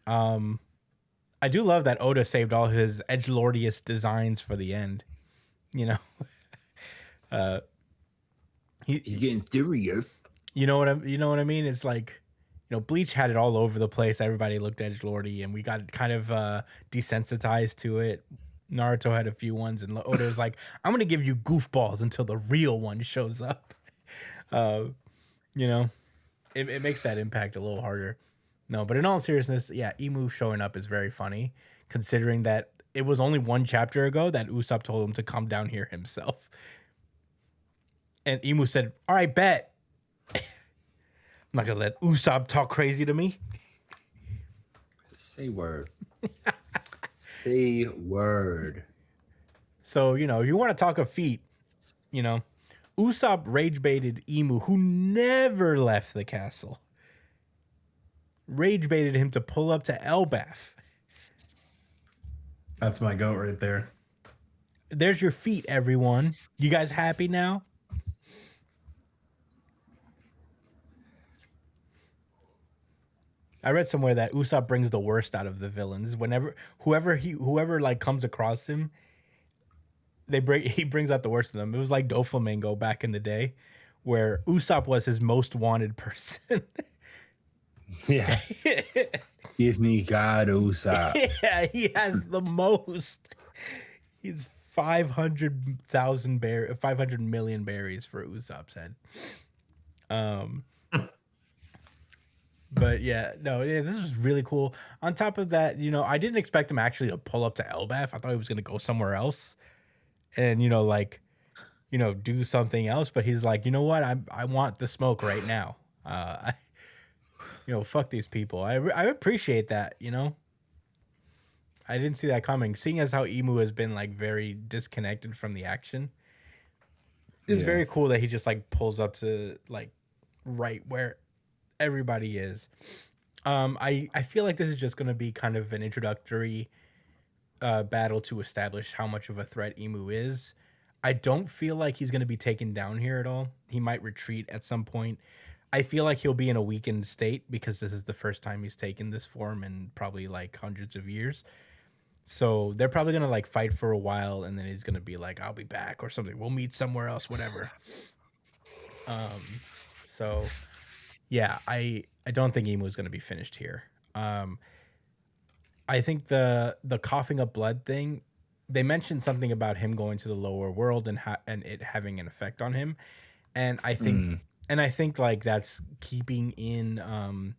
Speaker 1: I do love that Oda saved all his edgelordiest designs for the end. You know,
Speaker 3: He's getting serious.
Speaker 1: you know what I mean? It's like, you know, Bleach had it all over the place. Everybody looked edgelordy, and we got kind of desensitized to it. Naruto had a few ones, and Oda was like, "I'm gonna give you goofballs until the real one shows up." You know, it makes that impact a little harder. No, but in all seriousness, yeah, Emu showing up is very funny, considering that it was only one chapter ago that Usopp told him to come down here himself. And Imu said, all right, bet. I'm not going to let Usopp talk crazy to me.
Speaker 3: Say word. Say word.
Speaker 1: So, you know, if you want to talk a feat, you know, Usopp rage baited Imu, who never left the castle. Rage baited him to pull up to Elbaf.
Speaker 4: That's my goat right there.
Speaker 1: There's your feat, everyone. You guys happy now? I read somewhere that Usopp brings the worst out of the villains. Whenever whoever like comes across him, he brings out the worst of them. It was like Doflamingo back in the day, where Usopp was his most wanted person.
Speaker 3: Yeah. Give me God, Usopp.
Speaker 1: Yeah, he has the most. He's 500 million berries for Usopp's head. But yeah, no, yeah, this was really cool. On top of that, you know, I didn't expect him actually to pull up to Elbaf. I thought he was gonna go somewhere else, and you know, like, you know, do something else. But he's like, you know what? I want the smoke right now. You know, fuck these people. I appreciate that. You know, I didn't see that coming. Seeing as how Imu has been like very disconnected from the action, it's very cool that he just like pulls up to like right where everybody is. I feel like this is just going to be kind of an introductory battle to establish how much of a threat Imu is. I don't feel like he's going to be taken down here at all. He might retreat at some point. I feel like he'll be in a weakened state because this is the first time he's taken this form in probably like hundreds of years. So they're probably going to like fight for a while, and then he's going to be like, I'll be back or something. We'll meet somewhere else, whatever. So yeah, I don't think Emu is going to be finished here. I think the coughing up blood thing, they mentioned something about him going to the lower world and it having an effect on him, and I think like that's keeping in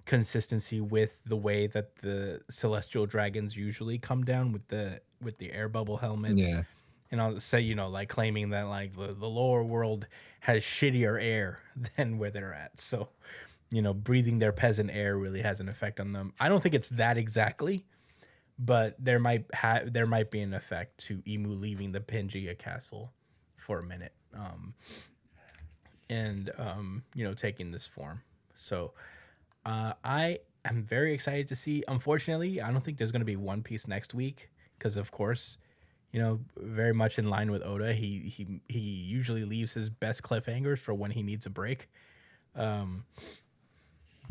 Speaker 1: consistency with the way that the celestial dragons usually come down with the air bubble helmets.
Speaker 3: Yeah.
Speaker 1: And I'll say, you know, like claiming that like the lower world has shittier air than where they're at. So, you know, breathing their peasant air really has an effect on them. I don't think it's that exactly, but there might be an effect to Emu leaving the Pangaea castle for a minute, and you know, taking this form. So I am very excited to see. Unfortunately, I don't think there's going to be One Piece next week because, of course, you know, very much in line with Oda, he usually leaves his best cliffhangers for when he needs a break.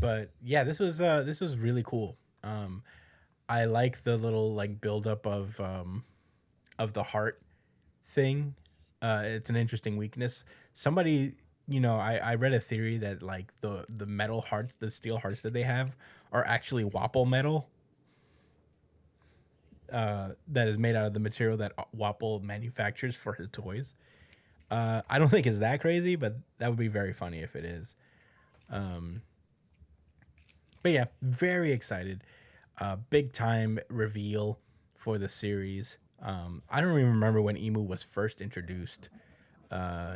Speaker 1: But yeah, this was really cool. I like the little like buildup of the heart thing. It's an interesting weakness. Somebody, you know, I read a theory that like the metal hearts, the steel hearts that they have are actually Wapple metal. That is made out of the material that Wapple manufactures for his toys. I don't think it's that crazy, but that would be very funny if it is. But yeah, very excited. Big time reveal for the series. I don't even remember when Emu was first introduced.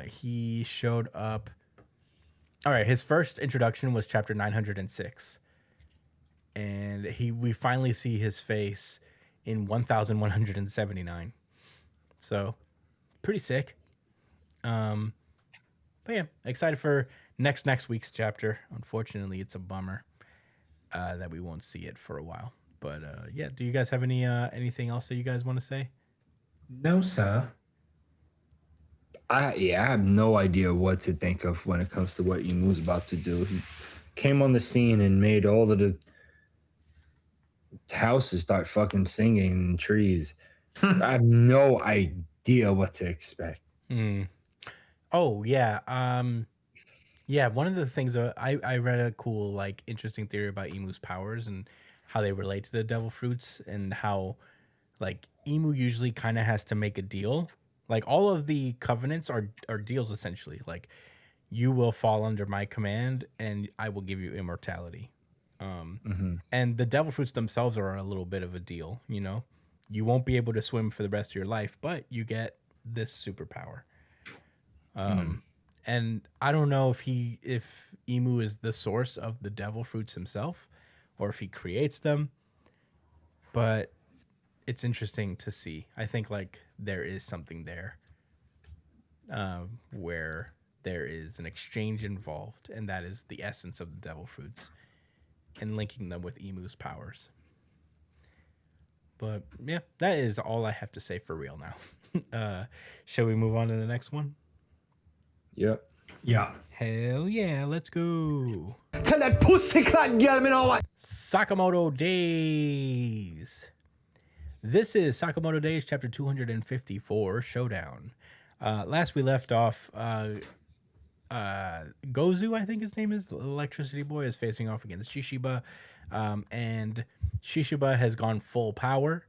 Speaker 1: He showed up. All right, his first introduction was chapter 906. And we finally see his face in 1179. So, pretty sick. But yeah, excited for next week's chapter. Unfortunately, it's a bummer that we won't see it for a while. But yeah, do you guys have anything else that you guys want to say?
Speaker 4: No, sir.
Speaker 3: I have no idea what to think of when it comes to what Emu's about to do. He came on the scene and made all of the houses start fucking singing and trees. I have no idea what to expect.
Speaker 1: Oh yeah, yeah. One of the things I read a cool like interesting theory about Emu's powers and how they relate to the devil fruits, and how like Emu usually kind of has to make a deal. Like all of the covenants are deals essentially. Like you will fall under my command and I will give you immortality. And the devil fruits themselves are a little bit of a deal, you know. you won't be able to swim for the rest of your life, but you get this superpower. And I don't know if Emu is the source of the devil fruits himself, or if he creates them, but it's interesting to see. I think like there is something there, where there is an exchange involved, and that is the essence of the devil fruits, and linking them with Emu's powers. But yeah, that is all I have to say for real now. Shall we move on to the next one?
Speaker 3: Yep.
Speaker 4: Yeah.
Speaker 1: Hell yeah, let's go.
Speaker 6: Tell that pussycat girl me know what.
Speaker 1: Sakamoto Days. This is Sakamoto Days, chapter 254, Showdown. Last we left off, Gozu, I think his name is, the electricity boy, is facing off against Shishiba. And Shishiba has gone full power,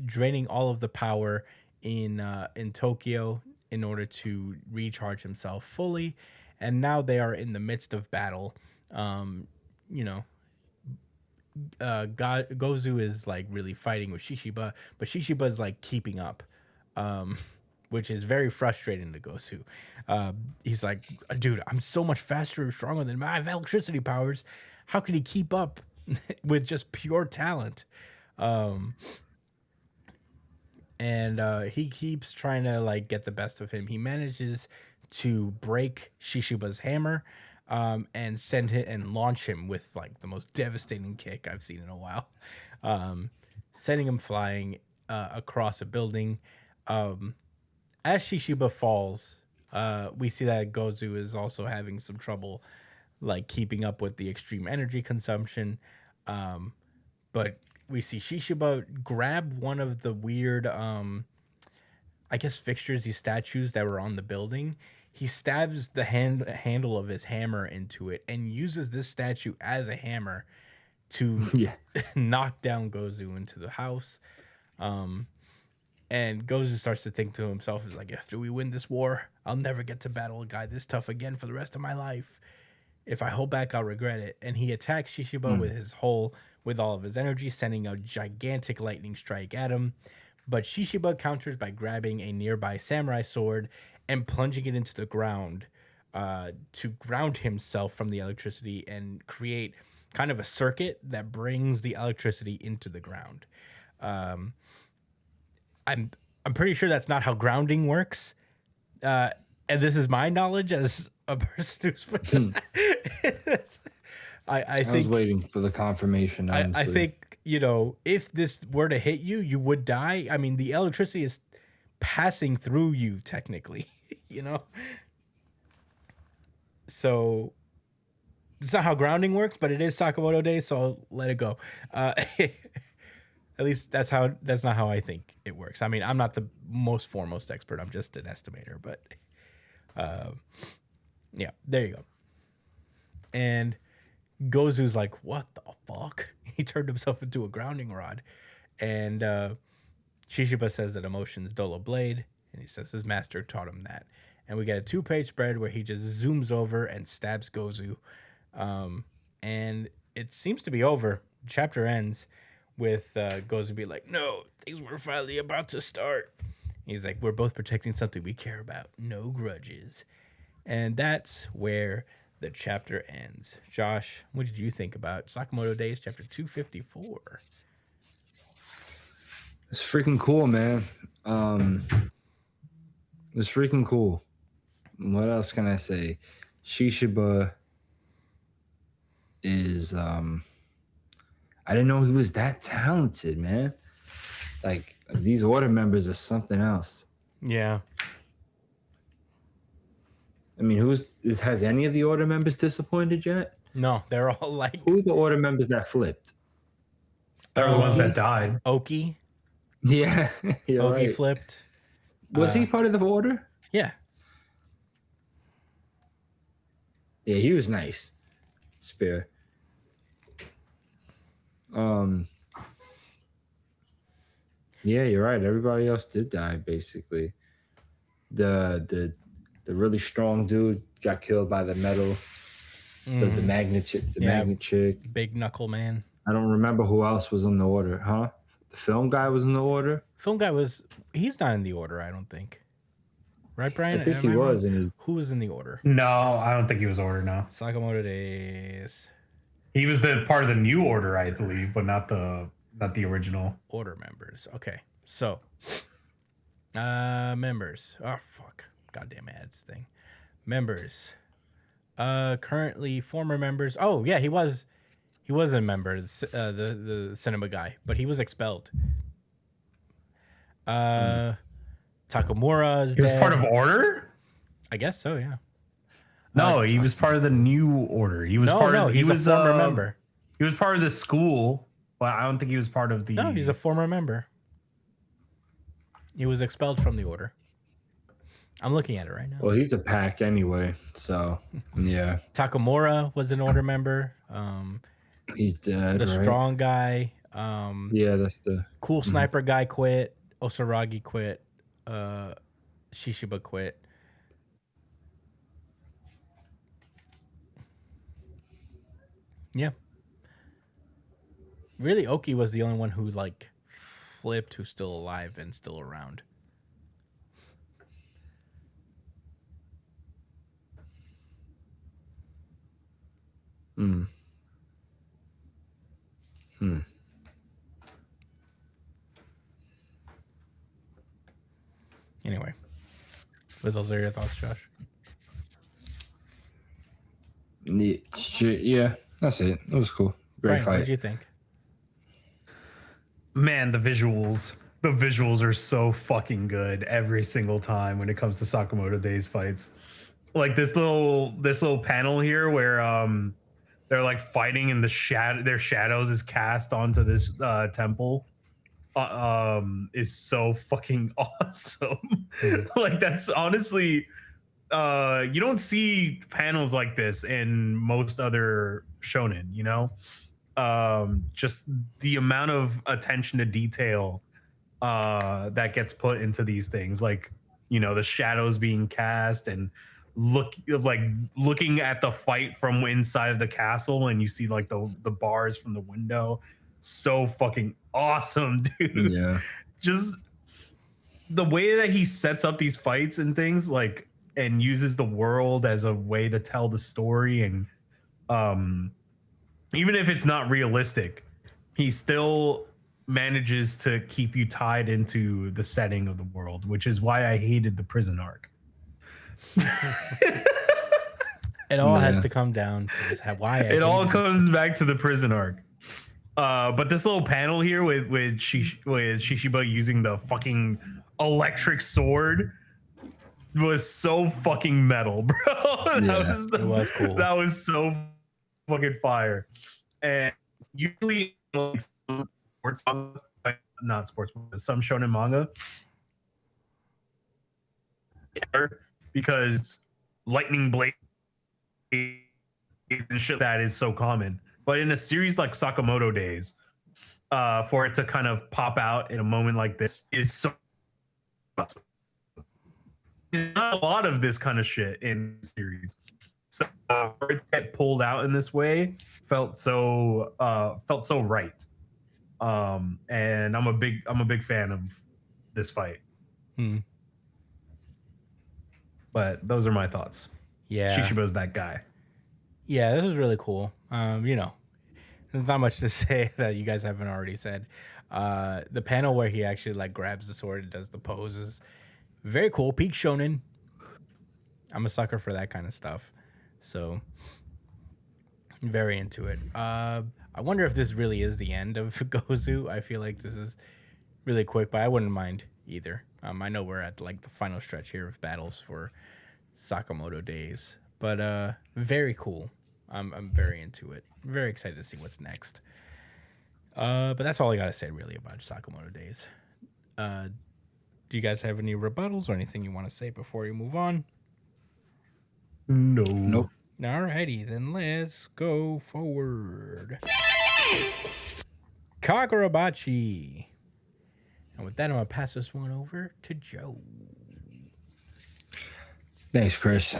Speaker 1: draining all of the power in Tokyo in order to recharge himself fully. And now they are in the midst of battle. Gozu is like really fighting with Shishiba, but Shishiba is like keeping up, which is very frustrating to Gozu. He's like, dude, I'm so much faster and stronger than my electricity powers. How can he keep up with just pure talent? And he keeps trying to like get the best of him. He manages to break Shishiba's hammer, and send it and launch him with like the most devastating kick I've seen in a while, sending him flying across a building. As Shishiba falls, we see that Gozu is also having some trouble like keeping up with the extreme energy consumption. But we see Shishiba grab one of the weird, I guess, fixtures, these statues that were on the building. He stabs the handle of his hammer into it and uses this statue as a hammer to knock down Gozu into the house. And Gozu starts to think to himself, is like, after we win this war, I'll never get to battle a guy this tough again for the rest of my life. If I hold back, I'll regret it. And he attacks Shishiba with all of his energy, sending a gigantic lightning strike at him. But Shishiba counters by grabbing a nearby samurai sword and plunging it into the ground, to ground himself from the electricity and create kind of a circuit that brings the electricity into the ground. I'm pretty sure that's not how grounding works. And this is my knowledge as a person who's I think I was
Speaker 3: waiting for the confirmation.
Speaker 1: I think, if this were to hit you, you would die. I mean, the electricity is passing through you technically, So it's not how grounding works, but it is Sakamoto Days, so I'll let it go. At least that's not how I think it works. I mean, I'm not the most foremost expert. I'm just an estimator, but yeah, there you go. And Gozu's like, what the fuck? He turned himself into a grounding rod. And Shishiba says that emotions dull a blade, and he says his master taught him that. And we get a 2-page spread where he just zooms over and stabs Gozu. And it seems to be over. Chapter ends with Gozu be like, no, things were finally about to start. He's like, we're both protecting something we care about. No grudges. And that's where the chapter ends. Josh, what did you think about Sakamoto Days, chapter 254?
Speaker 3: It's freaking cool, man. It's freaking cool. What else can I say? Shishiba is I didn't know he was that talented, man. Like, these order members are something else.
Speaker 1: Yeah.
Speaker 3: I mean, has any of the order members disappointed yet?
Speaker 1: No, they're all like,
Speaker 3: who are the order members that flipped?
Speaker 4: They're the ones that died.
Speaker 1: Oki.
Speaker 3: Yeah.
Speaker 1: Oki
Speaker 3: right.
Speaker 1: flipped.
Speaker 3: Was he part of the order?
Speaker 1: Yeah.
Speaker 3: Yeah, he was nice. Spear. Yeah, you're right. Everybody else did die, basically. The really strong dude got killed by the metal. The magnet chick.
Speaker 1: Big knuckle man.
Speaker 3: I don't remember who else was on the order, huh? The film guy was in the order.
Speaker 1: Film guy he's not in the order, I don't think. Right, Brian?
Speaker 3: I think he
Speaker 1: Am I wrong?
Speaker 3: was. And
Speaker 1: Who was in the order?
Speaker 4: No, I don't think he was order. No,
Speaker 1: Sakamoto Days.
Speaker 4: he was the part of the new order, I believe, but not the original.
Speaker 1: Order members. Okay. So, members. Oh, fuck. Goddamn ads thing. Members. Currently former members. Oh, yeah, he was a member, the cinema guy, but he was expelled. Takamura is
Speaker 4: He was
Speaker 1: dead.
Speaker 4: part of order.
Speaker 1: I guess so, yeah.
Speaker 4: No, he was part of the new order. He was
Speaker 1: He's a former member.
Speaker 4: He was part of the school, but I don't think he was part of the.
Speaker 1: No, he's a former member. He was expelled from the order. I'm looking at it right now.
Speaker 3: well, he's a pack anyway. So yeah,
Speaker 1: Takamura was an order member.
Speaker 3: he's dead.
Speaker 1: The
Speaker 3: right?
Speaker 1: strong guy.
Speaker 3: Yeah, that's the.
Speaker 1: Cool sniper guy quit. Osaragi quit. Shishiba quit. Yeah. Really, Oki was the only one who like flipped, who's still alive and still around. Anyway, but those are your thoughts, Josh.
Speaker 3: Yeah, that's it. It was cool. Great
Speaker 1: Brian, what
Speaker 3: fight.
Speaker 1: did you think?
Speaker 4: Man, the visuals are so fucking good every single time when it comes to Sakamoto Days fights. Like this little panel here where they're like fighting and their shadows is cast onto this temple is so fucking awesome. Like that's honestly you don't see panels like this in most other shonen, you know? Just the amount of attention to detail that gets put into these things, like, you know, the shadows being cast and looking at the fight from inside of the castle, and you see like the bars from the window. So fucking awesome, dude.
Speaker 3: Yeah.
Speaker 4: Just the way that he sets up these fights and things, like, and uses the world as a way to tell the story, and even if it's not realistic, he still manages to keep you tied into the setting of the world, which is why I hated the prison arc.
Speaker 1: It all has to come down to why
Speaker 4: it all comes back to the prison arc. But this little panel here with Shishiba using the fucking electric sword was so fucking metal, bro. It
Speaker 1: was cool.
Speaker 4: That was so fucking fire. And usually, like, not sports, some shonen manga, because lightning blade and shit that is so common. But in a series like Sakamoto Days, for it to kind of pop out in a moment like this is so awesome. There's not a lot of this kind of shit in the series. So for it to get pulled out in this way felt so right. And I'm a big fan of this fight. But those are my thoughts.
Speaker 1: Yeah.
Speaker 4: Shishiba's that guy.
Speaker 1: Yeah, this is really cool. You know, there's not much to say that you guys haven't already said. The panel where he actually like grabs the sword and does the poses, very cool. Peak shonen. I'm a sucker for that kind of stuff, so I'm very into it. I wonder if this really is the end of Gozu. I feel like this is really quick, but I wouldn't mind either. I know we're at like the final stretch here of battles for Sakamoto Days, but very cool. I'm very into it. Very excited to see what's next. But that's all I gotta say really about Sakamoto Days. Do you guys have any rebuttals or anything you want to say before we move on?
Speaker 4: No.
Speaker 3: Nope.
Speaker 1: Alrighty, then let's go forward. Kagurabachi. And with that, I'm gonna pass this one over to Joe.
Speaker 3: Thanks, Chris.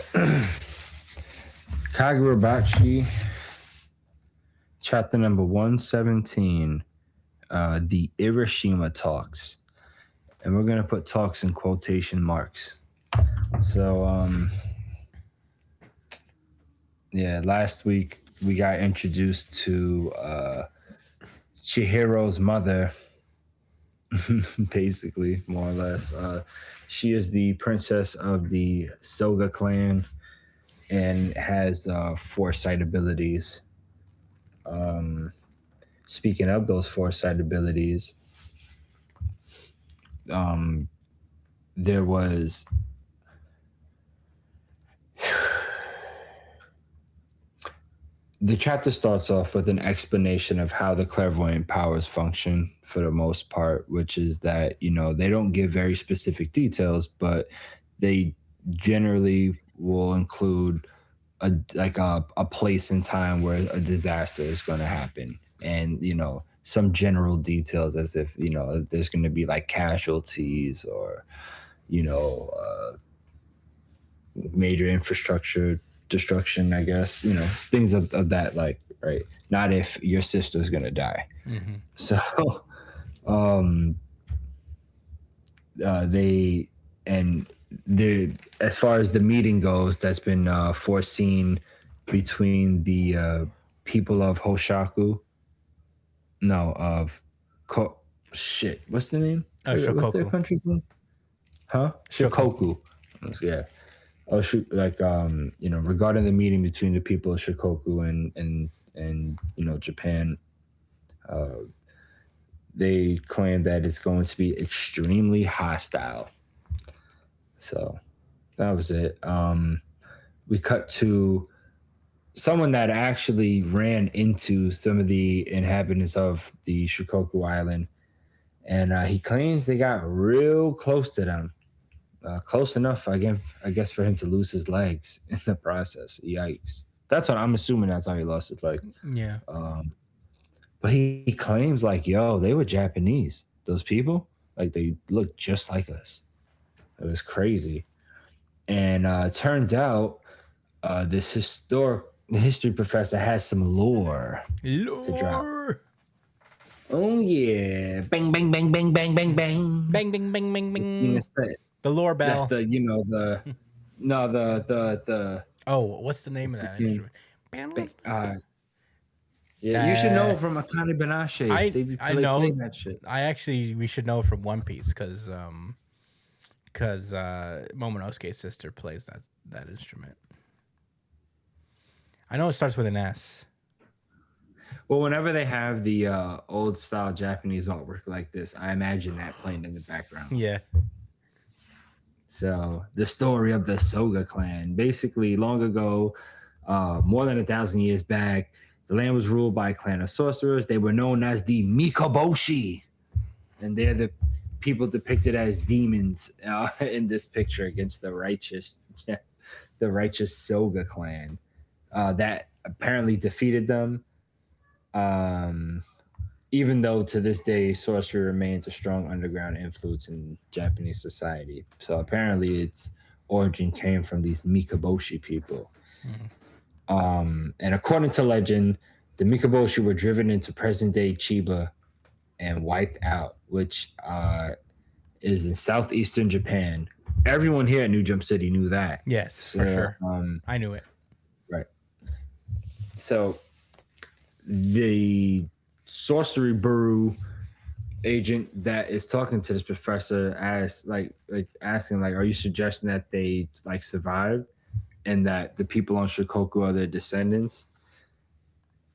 Speaker 3: Kagurabachi, chapter number 117. the Hiroshima talks, and we're gonna put talks in quotation marks. So, yeah, last week we got introduced to Chihiro's mother, basically, more or less. She is the princess of the Soga clan and has foresight abilities. Speaking of those foresight abilities, there was the chapter starts off with an explanation of how the clairvoyant powers function for the most part, which is that, they don't give very specific details, but they generally will include a place in time where a disaster is going to happen, and some general details, as if there's going to be like casualties or major infrastructure destruction, I guess, things of that, like, right, not if your sister's gonna die. So they and the as far as the meeting goes, that's been foreseen between the people of Hoshaku, no, of shit, what's the name, what's their
Speaker 1: Shokoku.
Speaker 3: country's name, Shikoku. Yeah. Oh shoot! Like regarding the meeting between the people of Shikoku and Japan, they claim that it's going to be extremely hostile. So that was it. We cut to someone that actually ran into some of the inhabitants of the Shikoku Island, and he claims they got real close to them. Close enough, I guess, for him to lose his legs in the process. Yikes! That's what I'm assuming. That's how he lost his legs.
Speaker 1: Yeah.
Speaker 3: But he claims, like, yo, they were Japanese. Those people, like, they look just like us. It was crazy. And it turned out this history professor has some lore to drop. Oh yeah! Bang bang bang bang bang bang bang
Speaker 1: Bang, bang, bang, bang, bang. The lore bell.
Speaker 3: That's the
Speaker 1: Oh, what's the name of that instrument?
Speaker 3: yeah, you should know from Akane Banashi.
Speaker 1: I know.
Speaker 3: Playing that shit.
Speaker 1: We should know from One Piece because Momonosuke's sister plays that instrument. I know it starts with an S.
Speaker 3: Well, whenever they have the old style Japanese artwork like this, I imagine that playing in the background.
Speaker 1: Yeah.
Speaker 3: So the story of the Soga clan, basically long ago, more than 1,000 years back, the land was ruled by a clan of sorcerers. They were known as the Mikoboshi, and they're the people depicted as demons in this picture against the righteous Soga clan that apparently defeated them. Even though to this day, sorcery remains a strong underground influence in Japanese society. So apparently its origin came from these Mikoboshi people. And according to legend, the Mikoboshi were driven into present-day Chiba and wiped out, which is in southeastern Japan. Everyone here at New Jump City knew that.
Speaker 1: Yes, for sure. I knew it.
Speaker 3: Right. So the sorcery bureau agent that is talking to this professor asking, are you suggesting that they survived and that the people on Shikoku are their descendants?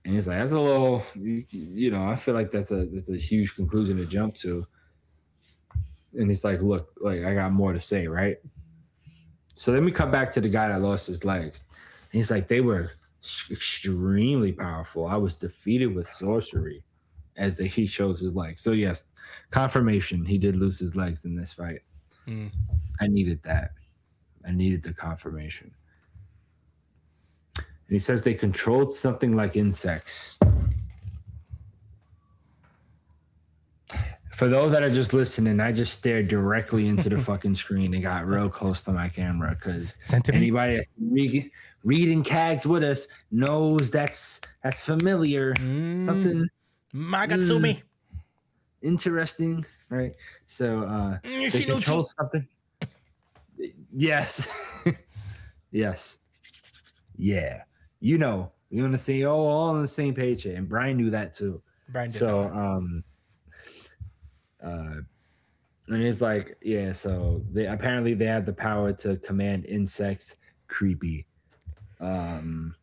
Speaker 3: And he's like, that's a little, I feel like that's a huge conclusion to jump to. And he's like, look, I got more to say, right? So then we come back to the guy that lost his legs. And he's like, they were extremely powerful. I was defeated with sorcery as he shows his legs. So yes, confirmation, he did lose his legs in this fight. I needed that. I needed the confirmation. And he says they controlled something like insects. For those that are just listening, I just stared directly into the fucking screen and got real close to my camera because anybody that's reading Kags with us knows that's familiar. Something.
Speaker 1: Magatsumi.
Speaker 3: interesting, right? So they control something. Yes. Yes. Yeah. You want to say, all on the same page here. And Brian knew that too.
Speaker 1: Brian did
Speaker 3: So,
Speaker 1: not.
Speaker 3: and it's like, yeah, so they apparently they have the power to command insects. Creepy. And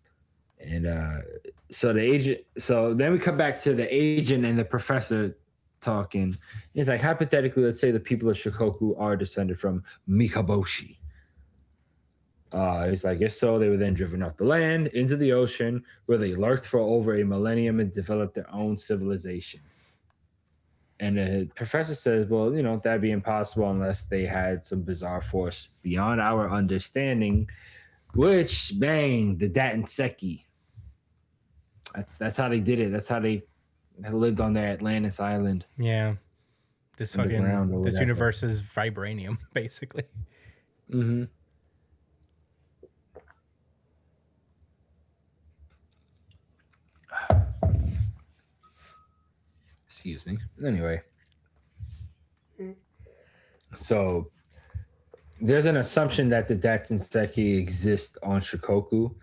Speaker 3: so the agent, so then we come back to the agent and the professor talking. It's like, hypothetically, let's say the people of Shikoku are descended from Mikaboshi. It's like, if so, they were then driven off the land into the ocean, where they lurked for over a millennium and developed their own civilization. And the professor says, well, that'd be impossible unless they had some bizarre force beyond our understanding, which, bang, the Datanseki. That's how they did it. That's how they lived on their Atlantis island.
Speaker 1: Yeah. This universe is vibranium, basically.
Speaker 3: Mm-hmm. Excuse me. Anyway. So there's an assumption that the Datanseki exist on Shikoku,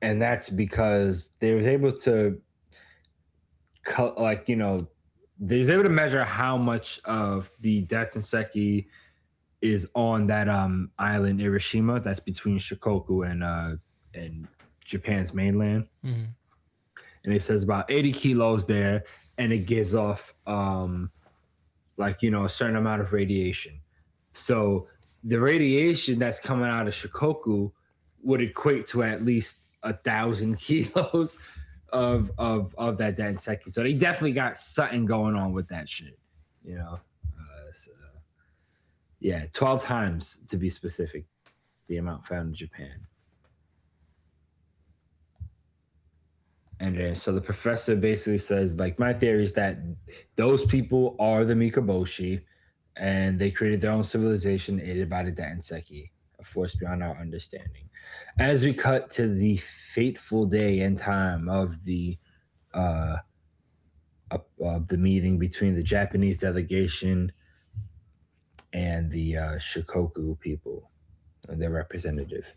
Speaker 3: and that's because they was able to they was able to measure how much of the Datanseki is on that island Irishima that's between Shikoku and Japan's mainland.
Speaker 1: Mm-hmm.
Speaker 3: And it says about 80 kilos there, and it gives off a certain amount of radiation. So the radiation that's coming out of Shikoku would equate to at least 1,000 kilos of that Danseki. So they definitely got something going on with that shit, yeah, 12 times to be specific, the amount found in Japan. And then, so the professor basically says, like, my theory is that those people are the Mikaboshi, and they created their own civilization aided by the Danseki, a force beyond our understanding. As we cut to the fateful day and time of the meeting between the Japanese delegation and the Shikoku people and their representative.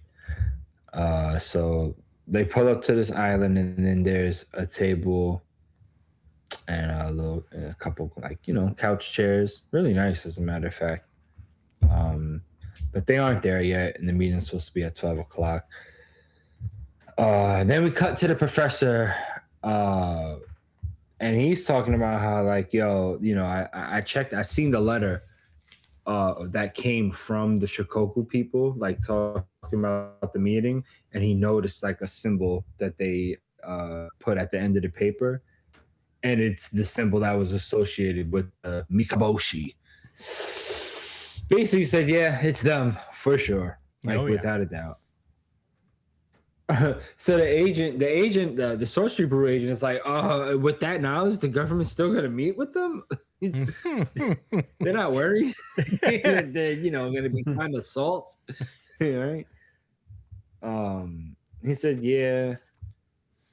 Speaker 3: So they pull up to this island, and then there's a table and a couple couch chairs. Really nice, as a matter of fact. But they aren't there yet, and the meeting's supposed to be at 12 o'clock. Then we cut to the professor, and he's talking about how, like, I checked, I seen the letter that came from the Shikoku people, like, talking about the meeting, and he noticed, like, a symbol that they put at the end of the paper, and it's the symbol that was associated with Mikaboshi. Basically said, yeah, it's them for sure, without a doubt. So the sorcery brew agent is like, with that knowledge, the government's still gonna meet with them. They're not worried. They're gonna be kind of salt, right? He said, yeah.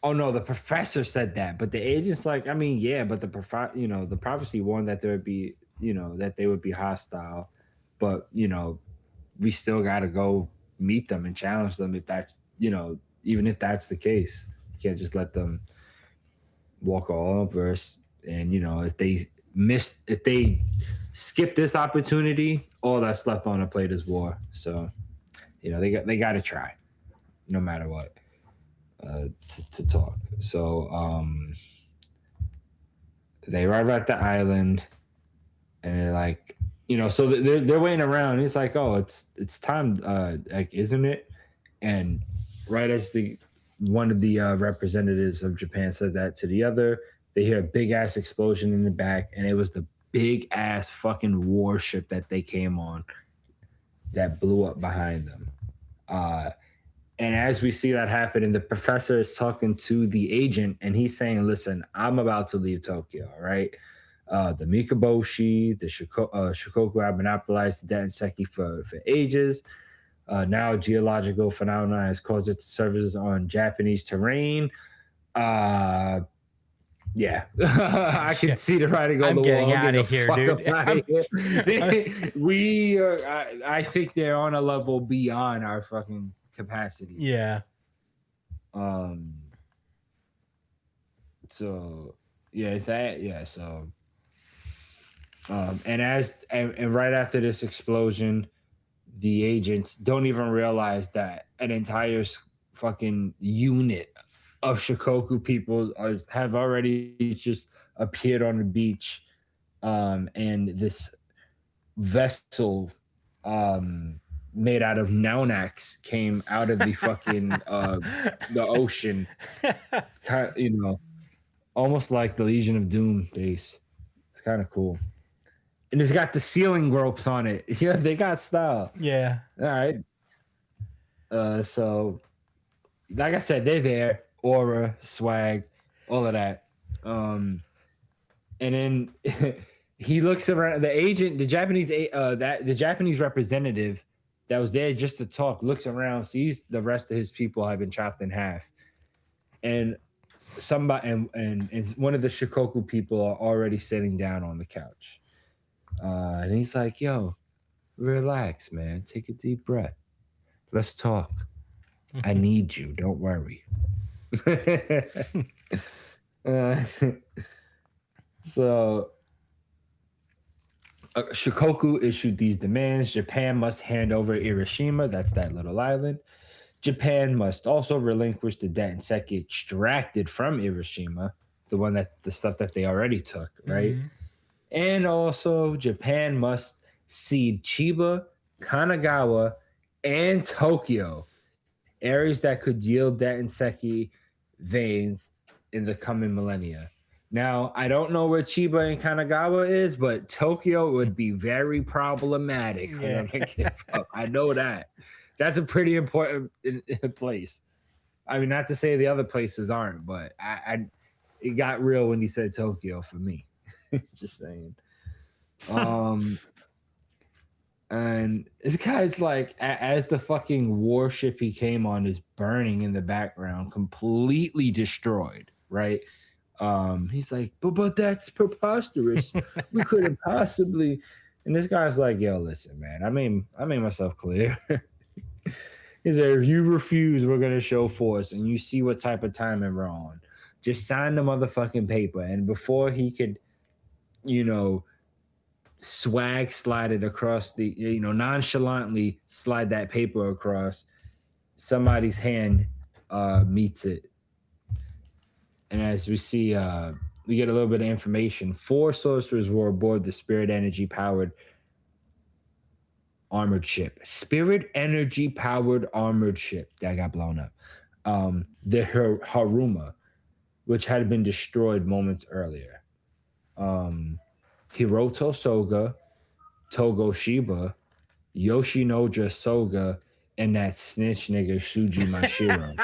Speaker 3: Oh no, the professor said that, but the agent's like, I mean, yeah, but the prophecy warned that there would be, that they would be hostile, but we still got to go meet them and challenge them if that's, even if that's the case. You can't just let them walk all over us. And if they skip this opportunity, all that's left on the plate is war. So they got to try, no matter what. To talk. So they arrive at the island, and they're like, so they're waiting around. It's like, oh, it's time, like, isn't it? And right as one of the representatives of Japan says that to the other, they hear a big ass explosion in the back, and it was the big ass fucking warship that they came on that blew up behind them. And as we see that happen, and the professor is talking to the agent, and he's saying, listen, I'm about to leave Tokyo, right? The Mikaboshi, the Shikoku have monopolized the Danseki for ages. Now geological phenomena has caused its services on Japanese terrain. Yeah, I can see the writing on
Speaker 1: I'm
Speaker 3: the
Speaker 1: getting
Speaker 3: wall.
Speaker 1: outta
Speaker 3: Get the
Speaker 1: here,
Speaker 3: fuck
Speaker 1: dude.
Speaker 3: up outta here. We are, I think they're on a level beyond our fucking capacity.
Speaker 1: Yeah.
Speaker 3: So yeah, it's that. Yeah. So and right after this explosion, the agents don't even realize that an entire fucking unit of Shikoku people have already just appeared on the beach, and this vessel made out of Naunax came out of the fucking the ocean, kind of, almost like the Legion of Doom base. It's kind of cool. And it's got the ceiling ropes on it. Yeah, they got style.
Speaker 1: Yeah.
Speaker 3: All right. So like I said, they're there. Aura, swag, all of that. And then he looks around. The agent, the Japanese representative that was there just to talk, looks around, sees the rest of his people have been chopped in half, and somebody and one of the Shikoku people are already sitting down on the couch. And he's like, "Yo, relax, man. Take a deep breath. Let's talk. I need you. Don't worry." So Shikoku issued these demands. Japan must hand over Hiroshima. That's that little island. Japan must also relinquish the Denseki extracted from Hiroshima, the stuff that they already took, right?
Speaker 1: Mm-hmm.
Speaker 3: And also, Japan must cede Chiba, Kanagawa, and Tokyo, areas that could yield Denseki veins in the coming millennia. Now, I don't know where Chiba and Kanagawa is, but Tokyo would be very problematic.
Speaker 1: Yeah.
Speaker 3: I know that. That's a pretty important place. I mean, not to say the other places aren't, but it got real when he said Tokyo for me. Just saying. And this guy's like, as the fucking warship he came on is burning in the background, completely destroyed, right? He's like, but that's preposterous. We couldn't possibly. And this guy's like, yo, listen, man, I made myself clear. He said, if you refuse, we're gonna show force, and you see what type of timing we're on. Just sign the motherfucking paper. And before he could, swag slide it across nonchalantly slide that paper across, somebody's hand meets it. And as we see, we get a little bit of information. 4 sorcerers were aboard the spirit energy powered armored ship. Spirit energy powered armored ship that got blown up. The Haruma, which had been destroyed moments earlier. Hiroto Soga, Togo Shiba, Yoshinoja Soga, and that snitch nigga Shuji Mashiro.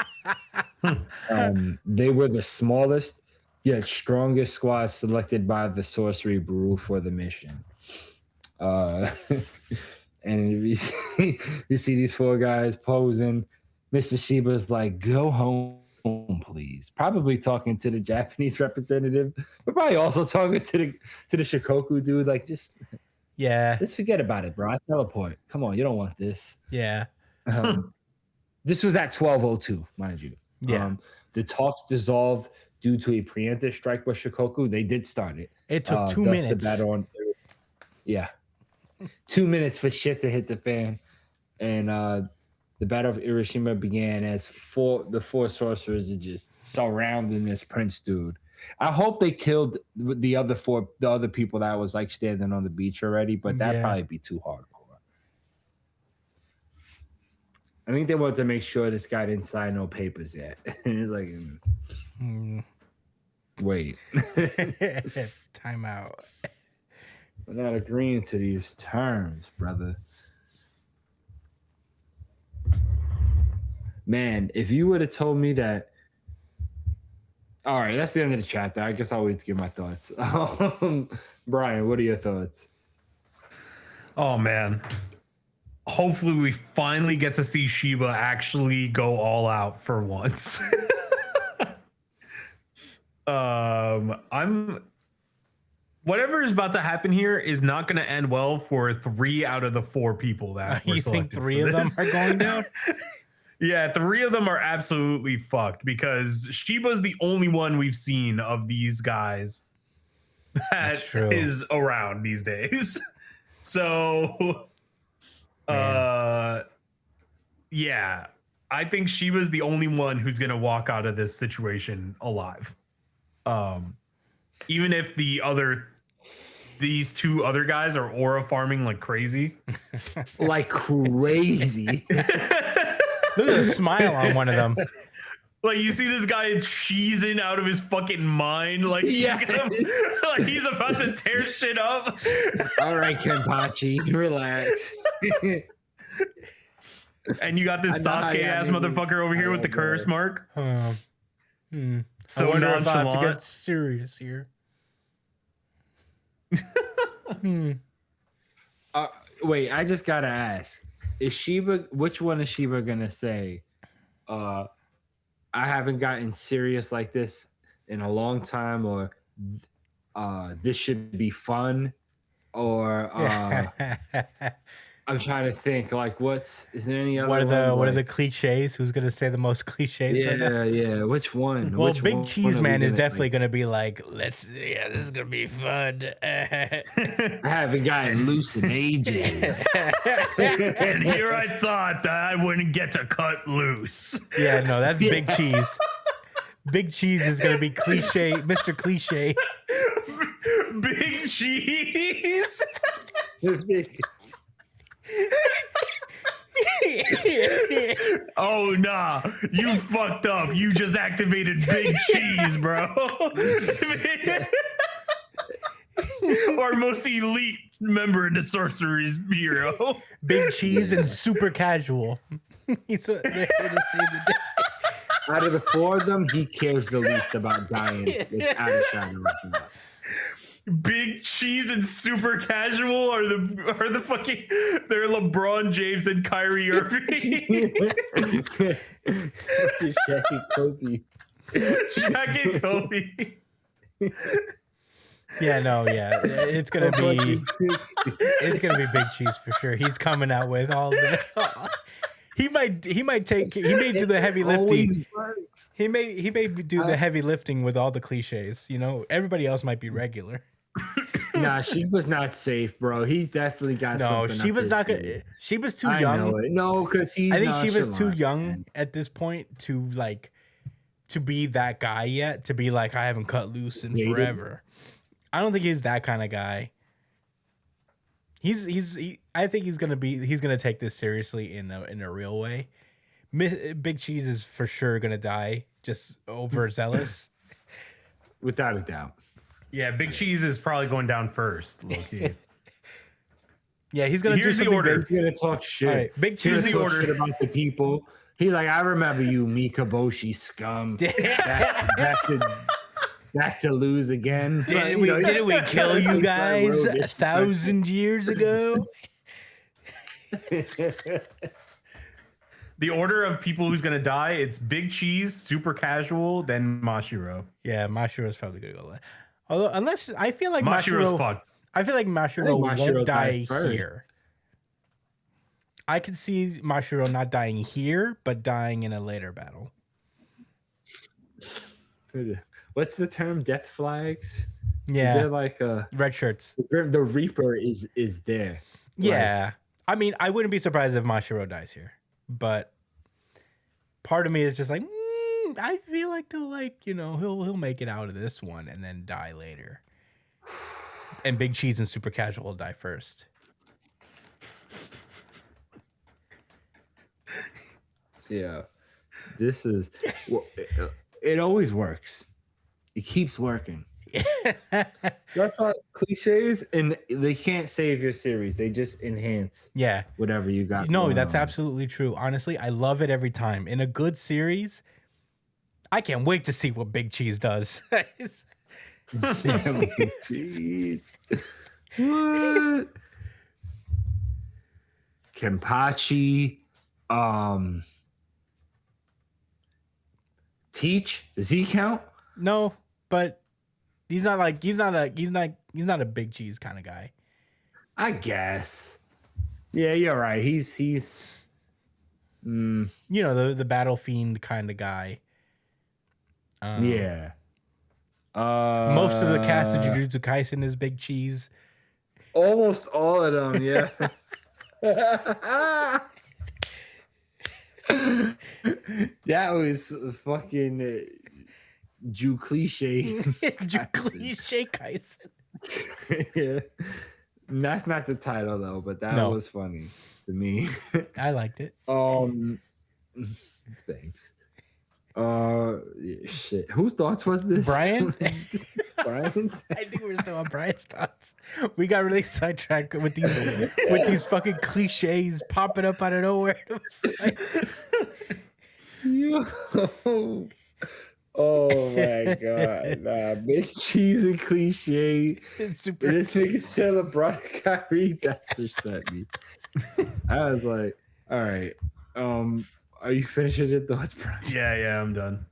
Speaker 3: They were the smallest yet strongest squad selected by the Sorcery Bureau for the mission. And we see these 4 guys posing. Mr. Shiba's like, go home, please. Probably talking to the Japanese representative, but probably also talking to the Shikoku dude. Like, just forget about it, bro. I teleport. Come on, you don't want this.
Speaker 1: Yeah.
Speaker 3: This was at 12:02, mind you.
Speaker 1: Yeah.
Speaker 3: The talks dissolved due to a preemptive strike by Shikoku. They did start it.
Speaker 1: It took 2 minutes.
Speaker 3: Yeah. 2 minutes for shit to hit the fan. And the Battle of Hiroshima began as the 4 sorcerers are just surrounding this prince dude. I hope they killed the other people that was like standing on the beach already, but that'd probably be too hardcore. I think they wanted to make sure this guy didn't sign no papers yet. And it's like, wait.
Speaker 1: Time out.
Speaker 3: We're not agreeing to these terms, brother. Man, if you would have told me that. All right, that's the end of the chapter. I guess I'll wait to give my thoughts. Brian, what are your thoughts?
Speaker 4: Oh, man. Hopefully we finally get to see Shiba actually go all out for once. I'm whatever is about to happen here is not going to end well for 3 out of the 4 people that were
Speaker 1: You think
Speaker 4: selected
Speaker 1: 3
Speaker 4: for
Speaker 1: of them
Speaker 4: this.
Speaker 1: are going down?
Speaker 4: Yeah, 3 of them are absolutely fucked because Shiba's the only one we've seen of these guys that
Speaker 1: That's true.
Speaker 4: is around these days. So, yeah, I think Shiba's the only one who's gonna walk out of this situation alive. Even if these 2 other guys are aura farming like crazy.
Speaker 3: Like crazy.
Speaker 1: Look at the smile on one of them.
Speaker 4: Like you see this guy cheesing out of his fucking mind, like like he's about to tear shit up.
Speaker 3: All right, Kenpachi, relax.
Speaker 4: And you got this Sasuke ass motherfucker over here with the curse mark.
Speaker 1: So
Speaker 4: So
Speaker 1: I wonder if I have to
Speaker 4: nonchalant.
Speaker 1: get serious here.
Speaker 3: Wait, I just gotta ask: Is Shiba? Which one is Shiba gonna say? I haven't gotten serious like this in a long time, or this should be fun, or I'm trying to think. Like, is there any other?
Speaker 1: What are the cliches? Who's gonna say the most cliches? Right now?
Speaker 3: Yeah. Which one?
Speaker 1: Well,
Speaker 3: Which
Speaker 1: Big
Speaker 3: one
Speaker 1: Cheese
Speaker 3: are we
Speaker 1: Man is
Speaker 3: gonna,
Speaker 1: definitely gonna be like, this is gonna be fun.
Speaker 3: I haven't gotten loose in ages.
Speaker 4: And here I thought that I wouldn't get to cut loose.
Speaker 1: Yeah, no, that's Big Cheese. Big Cheese is gonna be cliche, Mr. Cliche.
Speaker 4: Big cheese. Oh nah, you fucked up. You just activated Big Cheese, bro. Our most elite member in the Sorcerer's Bureau.
Speaker 1: Big Cheese and super casual. He's they're here to save the day.
Speaker 3: Out of the 4 of them, he cares the least about dying without a shadow of a doubt.
Speaker 4: Big Cheese and super casual are the fucking they're LeBron James and Kyrie Irving.
Speaker 3: Shaq and Kobe.
Speaker 4: Shaq and Kobe.
Speaker 1: Yeah, no, yeah, it's gonna be Big Cheese for sure. He's coming out with all the. He may do the heavy lifting. He may do the heavy lifting with all the cliches. You know, everybody else might be regular.
Speaker 3: Nah, she was not safe, bro. He's definitely got
Speaker 1: No,
Speaker 3: something.
Speaker 1: she
Speaker 3: up
Speaker 1: was
Speaker 3: his
Speaker 1: not
Speaker 3: sleeve.
Speaker 1: gonna. She was too
Speaker 3: I
Speaker 1: young.
Speaker 3: know it. No, because he's.
Speaker 1: I think she was too
Speaker 3: nonchalant,
Speaker 1: young
Speaker 3: man.
Speaker 1: at this point to be that guy yet. To be like, I haven't cut loose in forever. I don't think he's that kind of guy. I think he's gonna take this seriously in a real way. Big Cheese is for sure gonna die, just overzealous.
Speaker 3: Without a doubt.
Speaker 4: Yeah, Big Cheese is probably going down first, low key.
Speaker 1: Yeah, he's gonna
Speaker 4: Here's
Speaker 1: do
Speaker 4: the
Speaker 1: something
Speaker 4: order.
Speaker 1: big.
Speaker 3: He's gonna talk shit.
Speaker 1: All right, Big
Speaker 3: He's
Speaker 1: Cheese.
Speaker 3: gonna
Speaker 4: the
Speaker 3: talk
Speaker 4: order.
Speaker 3: shit about the people. He's like, I remember you, Mikaboshi scum. back to lose again. So,
Speaker 1: Didn't we kill you guys 1,000 years ago?
Speaker 4: The order of people who's gonna die, it's Big Cheese, super casual, then Mashiro.
Speaker 1: Yeah, Mashiro's probably gonna go last. Although, unless I feel like
Speaker 4: Mashiro's
Speaker 1: Mashiro,
Speaker 4: fucked.
Speaker 1: I feel like Mashiro
Speaker 3: Mashiro
Speaker 1: won't die
Speaker 3: dies first.
Speaker 1: here. I could see Mashiro not dying here, but dying in a later battle.
Speaker 3: What's the term? Death flags?
Speaker 1: Yeah,
Speaker 3: They're like
Speaker 1: red shirts.
Speaker 3: the Reaper is there.
Speaker 1: Yeah, I mean, I wouldn't be surprised if Mashiro dies here, but part of me is just like, I feel like he'll make it out of this one and then die later. And Big Cheese and Super Casual will die first.
Speaker 3: Yeah. This is it always works. It keeps working. That's why cliches, and they can't save your series. They just enhance
Speaker 1: Yeah.
Speaker 3: whatever you got.
Speaker 1: No,
Speaker 3: going
Speaker 1: that's
Speaker 3: on.
Speaker 1: absolutely true. Honestly, I love it every time. In a good series, I can't wait to see what Big Cheese does.
Speaker 3: Jeez. What? Kenpachi. Teach. Does he count?
Speaker 1: No, but he's not a big cheese kind of guy.
Speaker 3: I guess. Yeah, you're right. He's
Speaker 1: You know, the battle fiend kind of guy.
Speaker 3: yeah.
Speaker 1: Most of the cast of Jujutsu Kaisen is big cheese.
Speaker 3: Almost all of them, yeah. That was fucking Jew cliche.
Speaker 1: Cliche Kaisen.
Speaker 3: Yeah. That's not the title though, but that was funny to me.
Speaker 1: I liked it.
Speaker 3: Thanks. Shit. Whose thoughts was this?
Speaker 1: Brian?
Speaker 3: Brian's?
Speaker 1: I think we're still on Brian's thoughts. We got really sidetracked with these fucking cliches popping up out of nowhere.
Speaker 3: Oh my god. Nah, big cheese and cliche.
Speaker 1: Super.
Speaker 3: This nigga said LeBron Kyrie, that's just sent me. I was like, all right. Are you finishing your thoughts, Brian?
Speaker 4: Yeah, I'm done.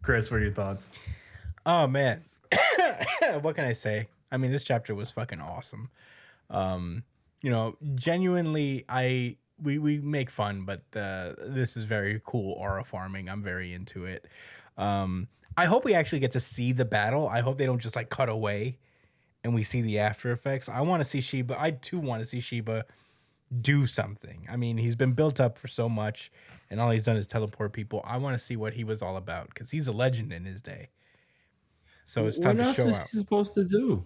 Speaker 4: Chris, what are your thoughts?
Speaker 1: Oh man. What can I say? I mean, this chapter was fucking awesome. You know, genuinely we make fun, but this is very cool aura farming. I'm very into it. I hope we actually get to see the battle. I hope they don't just like cut away and we see the after effects. I want to see Shiba. I too want to see Shiba do something. I mean, he's been built up for so much and all he's done is teleport people. I want to see what he was all about because he's a legend in his day. So it's time to show out.
Speaker 3: What else is he supposed to do?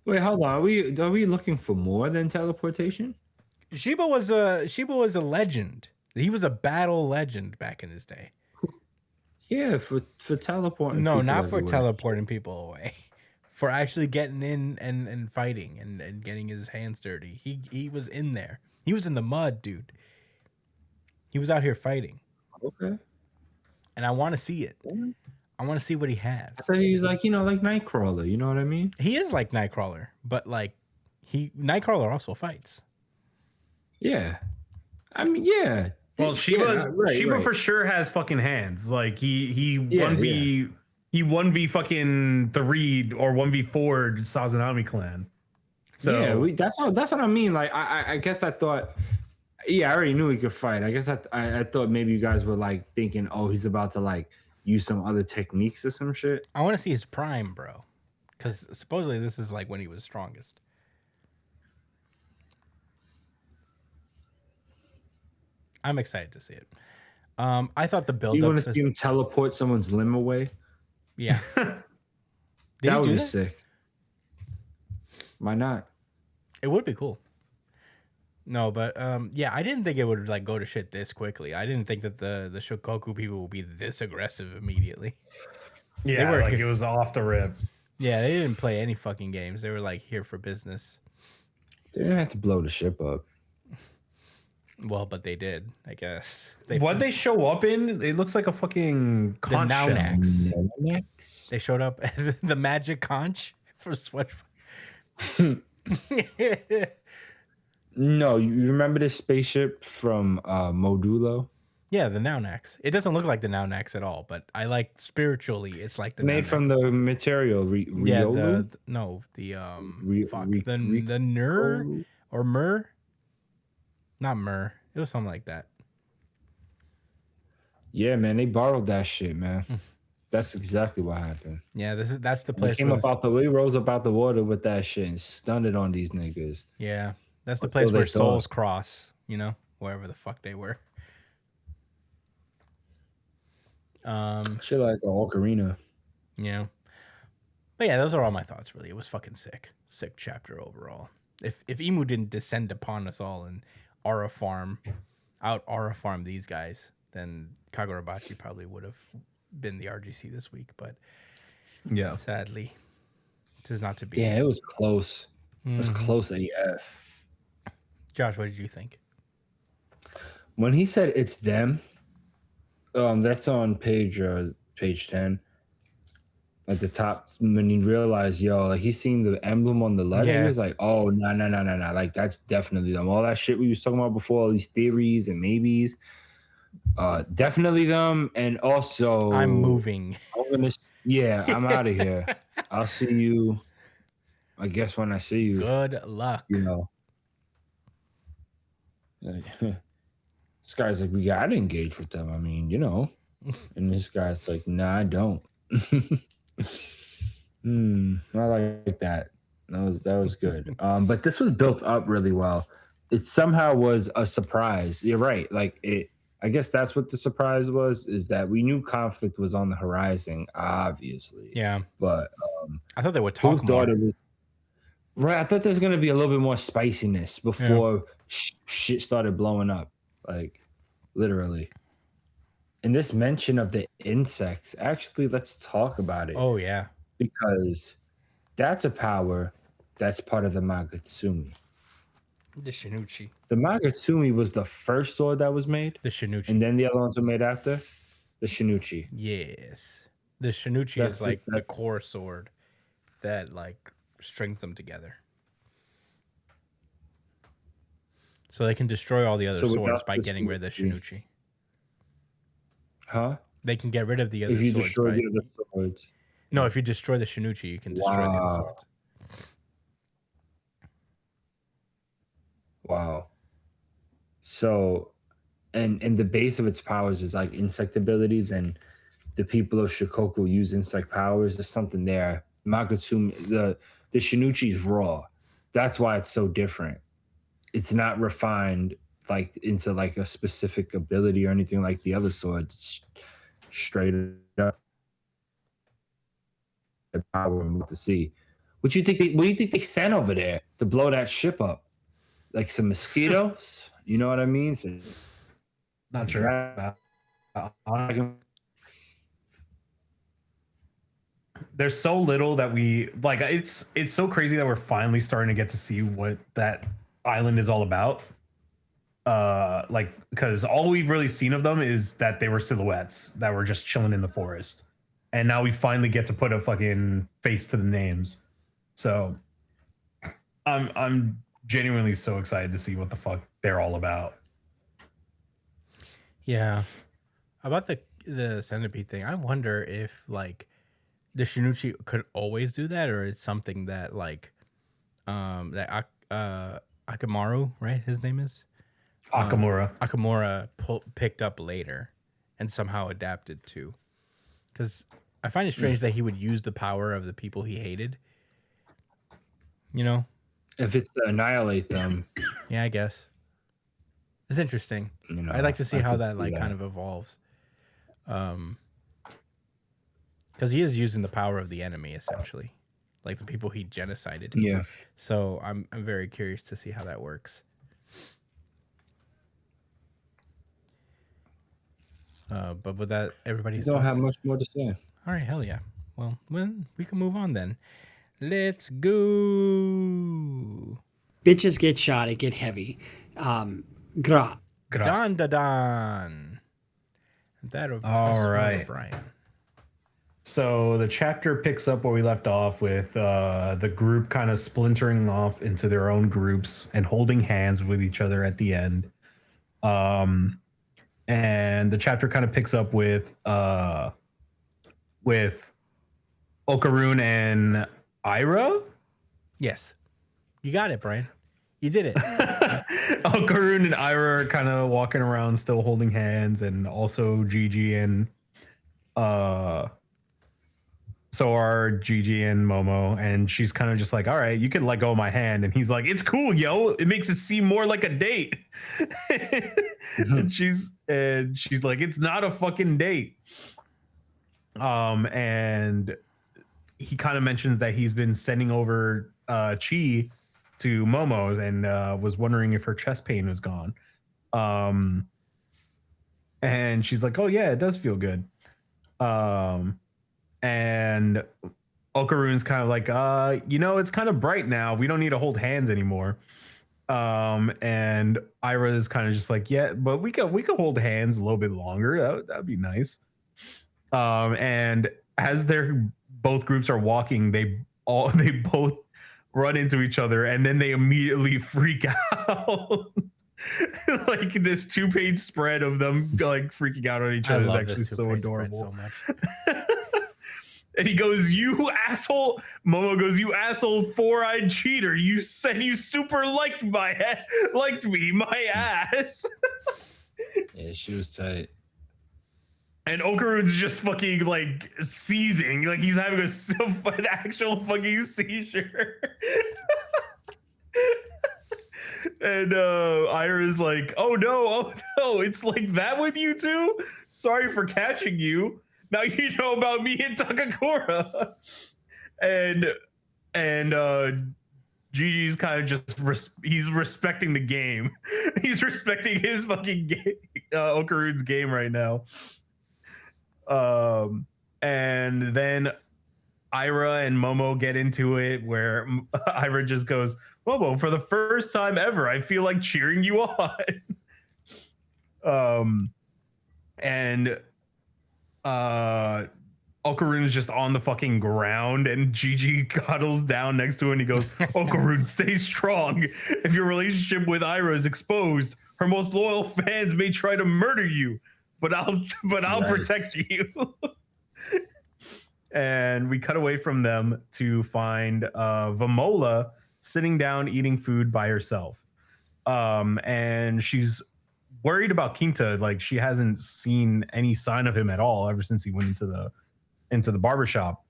Speaker 3: Wait, hold on. Are we looking for more than teleportation?
Speaker 1: Shiba was a legend. He was a battle legend back in his day.
Speaker 3: Yeah, for teleporting.
Speaker 1: No,
Speaker 3: people
Speaker 1: not for
Speaker 3: everywhere.
Speaker 1: teleporting people away. For actually getting in and fighting and getting his hands dirty. He was in there. He was in the mud, dude. He was out here fighting.
Speaker 3: Okay.
Speaker 1: And I want to see it. I want to see what he has.
Speaker 3: I thought he was like, like Nightcrawler. You know what I mean?
Speaker 1: He is like Nightcrawler, but like Nightcrawler also fights.
Speaker 3: Yeah. I mean, yeah.
Speaker 4: Well, Shiba
Speaker 3: right.
Speaker 4: for sure has fucking hands. Like he
Speaker 3: Yeah,
Speaker 4: 1v he 1v fucking 3 or 1v4 Sazanami clan. So
Speaker 3: yeah, that's what I mean. Like I guess I thought, yeah, I already knew he could fight. I guess I thought maybe you guys were like thinking, oh, he's about to like use some other techniques or some shit.
Speaker 1: I want to see his prime, bro. Because supposedly this is like when he was strongest. I'm excited to see it. I thought the build
Speaker 3: You
Speaker 1: up.
Speaker 3: want to see him teleport someone's limb away?
Speaker 1: Yeah.
Speaker 3: That would be sick. Why not?
Speaker 1: It would be cool. No, but yeah, I didn't think it would like go to shit this quickly. I didn't think that the Shokoku people would be this aggressive immediately.
Speaker 4: yeah,
Speaker 1: were
Speaker 4: like
Speaker 1: here.
Speaker 4: it was off the rip.
Speaker 1: Yeah, they didn't play any fucking games. They were like here for business.
Speaker 3: They didn't have to blow the ship up.
Speaker 1: Well, but they did, I guess.
Speaker 4: What they show up in, it looks like a fucking
Speaker 1: The
Speaker 4: conch shell.
Speaker 1: Naunax. They showed up as the magic conch for Sweat.
Speaker 3: No, you remember this spaceship from Modulo?
Speaker 1: Yeah, the Naunax. It doesn't look like the Naunax at all, but I like spiritually, it's like the
Speaker 3: Made
Speaker 1: Naunax.
Speaker 3: from the material
Speaker 1: yeah,
Speaker 3: Riolu?
Speaker 1: the Nur or Mur, not Mur. It was something like that.
Speaker 3: Yeah, man, they borrowed that shit, man. That's exactly what happened.
Speaker 1: Yeah, that's the
Speaker 3: They
Speaker 1: place.
Speaker 3: came
Speaker 1: Where
Speaker 3: we rose up out the water with that shit and stunned it on these niggas.
Speaker 1: yeah, that's the
Speaker 3: Until
Speaker 1: place
Speaker 3: they
Speaker 1: where
Speaker 3: thought.
Speaker 1: souls cross. You know, wherever the fuck they were.
Speaker 3: Shit like a ocarina.
Speaker 1: Yeah. But yeah, those are all my thoughts, really. It was fucking sick. Sick chapter overall. If Emu didn't descend upon us all and aura farm these guys, then Kagurabachi probably would have been the RGC this week. But
Speaker 4: Yeah.
Speaker 1: sadly, it is not to be.
Speaker 3: Yeah, it was close. It was close AF.
Speaker 1: Josh, what did you think?
Speaker 3: When he said it's them, that's on page 10. At the top, when he realized, like he's seeing the emblem on the letter,
Speaker 1: Yeah.
Speaker 3: he was like, "Oh, no, like that's definitely them." All that shit we was talking about before, all these theories and maybes, definitely them. And also,
Speaker 1: I'm moving.
Speaker 3: I Yeah, I'm out of here. I'll see you. I guess when I see you,
Speaker 1: Good luck.
Speaker 3: you know. This guy's like, we gotta engage with them. I mean, you know. And this guy's like, nah, I don't. I like that. That was good. But this was built up really well. It somehow was a surprise. You're right. Like it. I guess that's what the surprise was. Is that we knew conflict was on the horizon, obviously.
Speaker 1: Yeah.
Speaker 3: But
Speaker 1: I thought they would
Speaker 3: who
Speaker 1: talk
Speaker 3: thought
Speaker 1: more.
Speaker 3: it was right? I thought there was gonna be a little bit more spiciness before shit started blowing up. Like literally. And this mention of the insects, actually, let's talk about it.
Speaker 1: Oh, yeah.
Speaker 3: Because that's a power that's part of the Magatsumi.
Speaker 1: The Shinuchi.
Speaker 3: The Magatsumi was the first sword that was made,
Speaker 1: The Shinuchi.
Speaker 3: and then the other ones were made after. The Shinuchi.
Speaker 1: Yes. The Shinuchi
Speaker 3: That's
Speaker 1: is like
Speaker 3: the-
Speaker 1: the core sword that like strings them together. So they can destroy all the other
Speaker 3: So
Speaker 1: swords
Speaker 3: without
Speaker 1: by
Speaker 3: the
Speaker 1: getting rid of the
Speaker 3: Shinuchi-
Speaker 1: Shinuchi.
Speaker 3: Huh?
Speaker 1: They can get rid of the other
Speaker 3: If you
Speaker 1: swords.
Speaker 3: destroy
Speaker 1: by-
Speaker 3: the other swords.
Speaker 1: No, if you destroy the Shinuchi, you can destroy the other
Speaker 3: Wow.
Speaker 1: swords.
Speaker 3: Wow. So, and the base of its powers is like insect abilities, and the people of Shikoku use insect powers. There's something there. Magatsumi, the Shinuchi is raw. That's why it's so different. It's not refined like into like a specific ability or anything like the other swords. Straight up the power I'm about to see. What do you think they sent over there to blow that ship up? Like some mosquitoes? You know what I mean? So,
Speaker 4: Not sure. There's so little that we like. It's so crazy that we're finally starting to get to see what that island is all about. Like because all we've really seen of them is that they were silhouettes that were just chilling in the forest, and now we finally get to put a fucking face to the names. So, I'm genuinely so excited to see what the fuck they're all about.
Speaker 1: Yeah. About the centipede thing, I wonder if like the Shinuchi could always do that, or it's something that like that Akamaru, right? His name is
Speaker 4: Akamura.
Speaker 1: picked up later and somehow adapted to. Because I find it strange that he would use the power of the people he hated. You know?
Speaker 3: if it's to annihilate them,
Speaker 1: Yeah, I guess. It's interesting.
Speaker 3: you know,
Speaker 1: I'd like to see
Speaker 3: I
Speaker 1: how
Speaker 3: could
Speaker 1: that
Speaker 3: see
Speaker 1: like kind of evolves. Because he is using the power of the enemy essentially, like the people he genocided.
Speaker 3: Yeah.
Speaker 1: So I'm very curious to see how that works. But with that, everybody's
Speaker 3: Don't have
Speaker 1: thoughts?
Speaker 3: much more to say.
Speaker 1: All right, hell yeah. Well, we can move on then. Let's go.
Speaker 7: Bitches get shot, it get heavy. Gra.
Speaker 1: Dandadan. That'll
Speaker 4: All right.
Speaker 1: Brian.
Speaker 4: So the chapter picks up where we left off with the group kind of splintering off into their own groups and holding hands with each other at the end. And the chapter kind of picks up with Okarun and Ira.
Speaker 1: Yes. You got it, Brian. You did it.
Speaker 4: Okarun and Ira are kind of walking around still holding hands, and also Gigi and so are Gigi and Momo, and she's kind of just like, all right, you can let go of my hand. And he's like, it's cool, yo. It makes it seem more like a date. And she's like, it's not a fucking date. And he kind of mentions that he's been sending over Chi to Momo and was wondering if her chest pain was gone. And she's like, oh yeah, it does feel good. And Okarun's kind of like, it's kind of bright now. We don't need to hold hands anymore. And Ira is kind of just like, yeah, but we could hold hands a little bit longer. That'd be nice. And as both groups are walking, they both run into each other, and then they immediately freak out. Like this 2-page spread of them like freaking out on each
Speaker 1: I
Speaker 4: other is
Speaker 1: love
Speaker 4: actually
Speaker 1: this
Speaker 4: so
Speaker 1: two-page spread
Speaker 4: adorable.
Speaker 1: so much.
Speaker 4: And he goes, "You asshole." Momo goes, "You asshole four-eyed cheater. You said you super liked me, my ass."
Speaker 3: Yeah, she was tight.
Speaker 4: And Okaru's just fucking like seizing, like he's having an actual fucking seizure. And Ira's like, oh no, it's like that with you too? Sorry for catching you. Now you know about me and Takakura. And Gigi's kind of just he's respecting the game. He's respecting his fucking game, Okaru's game right now. And then Ira and Momo get into it where Ira just goes, "Momo, for the first time ever, I feel like cheering you on." And Okaru's just on the fucking ground, and Gigi cuddles down next to him and he goes, "Okaru, stay strong. If your relationship with Ira is exposed, her most loyal fans may try to murder you, but I'll protect you." And we cut away from them to find Vamola sitting down eating food by herself. And she's worried about Quinta. Like, she hasn't seen any sign of him at all ever since he went into the barbershop.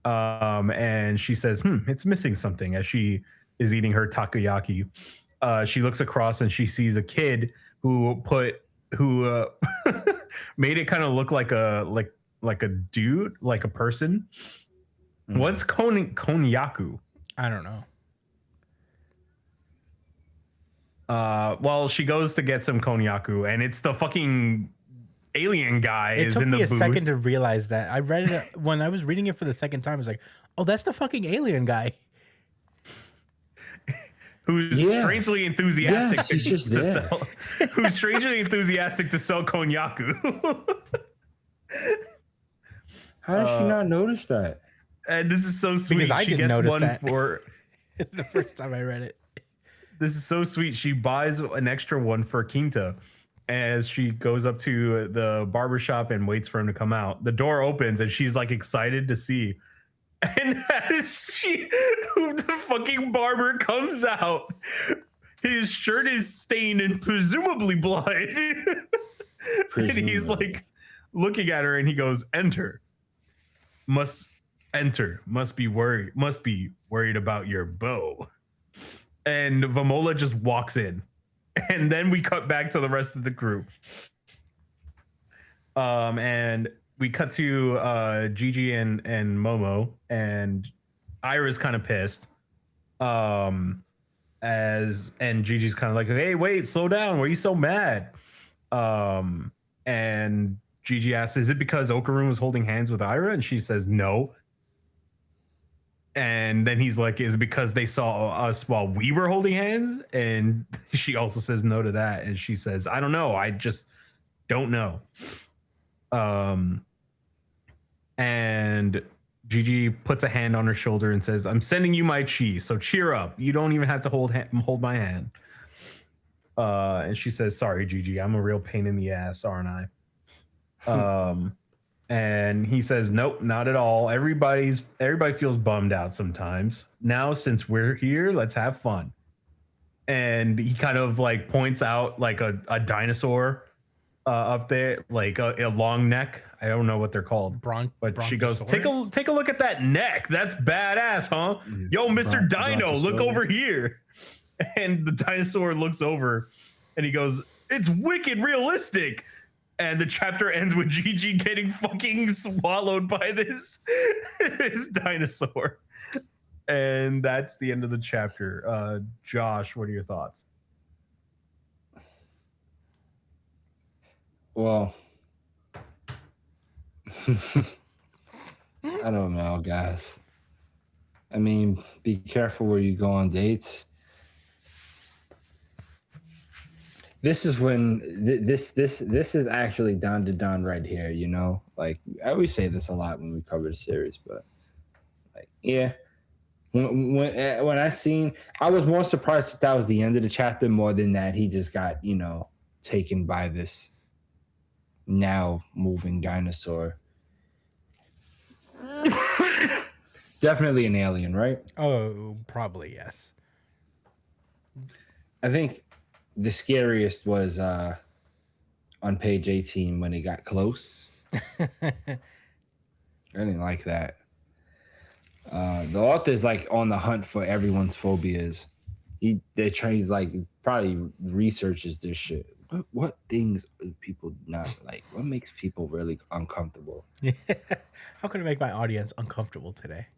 Speaker 4: And she says, it's missing something, as she is eating her takoyaki. She looks across and she sees a kid who made it kind of look like a dude, like a person. What's konyaku?
Speaker 1: I don't know.
Speaker 4: Well, she goes to get some konyaku, and it's the fucking alien guy.
Speaker 1: It took
Speaker 4: in
Speaker 1: me
Speaker 4: the
Speaker 1: a
Speaker 4: booth.
Speaker 1: second to realize that. I read it when I was reading it for the second time. I was like, oh, that's the fucking alien guy.
Speaker 4: Who's strangely enthusiastic to sell. Who's strangely enthusiastic to sell konyaku.
Speaker 3: How did she not notice that?
Speaker 4: And this is so sweet.
Speaker 1: Because I
Speaker 4: she
Speaker 1: didn't
Speaker 4: gets
Speaker 1: notice
Speaker 4: one
Speaker 1: that.
Speaker 4: for
Speaker 1: The first time I read it.
Speaker 4: This is so sweet. She buys an extra one for Quinta as she goes up to the barbershop and waits for him to come out. The door opens and she's like excited to see. And as the fucking barber comes out, his shirt is stained and presumably blood. And he's like looking at her and he goes, "Enter. Must be worried about your bow." And Vamola just walks in. And then we cut back to the rest of the crew. And we cut to Gigi and Momo, and Ira's kind of pissed. And Gigi's kind of like, "Hey, wait, slow down. Why are you so mad?" And Gigi asks, "Is it because Okaru was holding hands with Ira?" And she says, "No." And then he's like, "Is it because they saw us while we were holding hands?" And she also says no to that. And she says, "I don't know. I just don't know." And Gigi puts a hand on her shoulder and says, "I'm sending you my chi, so cheer up. You don't even have to hold my hand." And she says, "Sorry, Gigi, I'm a real pain in the ass, aren't I?" And he says, "Nope, not at all. Everybody feels bummed out sometimes. Now, since we're here, let's have fun." And he kind of like points out like a dinosaur up there, like a long neck. I don't know what they're called, but she goes, take a look at that neck. That's badass, huh? Yo, Mr. Dino, look over here." And the dinosaur looks over and he goes, "It's wicked realistic." And the chapter ends with Gigi getting fucking swallowed by this dinosaur. And that's the end of the chapter. Josh, what are your thoughts?
Speaker 3: Well, I don't know, guys. I mean, be careful where you go on dates. This is when this is actually Dandadan right here, you know? Like, I always say this a lot when we cover the series, but like, yeah. When I was more surprised that was the end of the chapter more than that he just got, taken by this now moving dinosaur. Definitely an alien, right?
Speaker 1: Oh, probably yes.
Speaker 3: I think the scariest was on page 18 when it got close. I didn't like that. The author's like on the hunt for everyone's phobias. He's like probably researches this shit. What things do people not like? What makes people really uncomfortable?
Speaker 1: How can I make my audience uncomfortable today?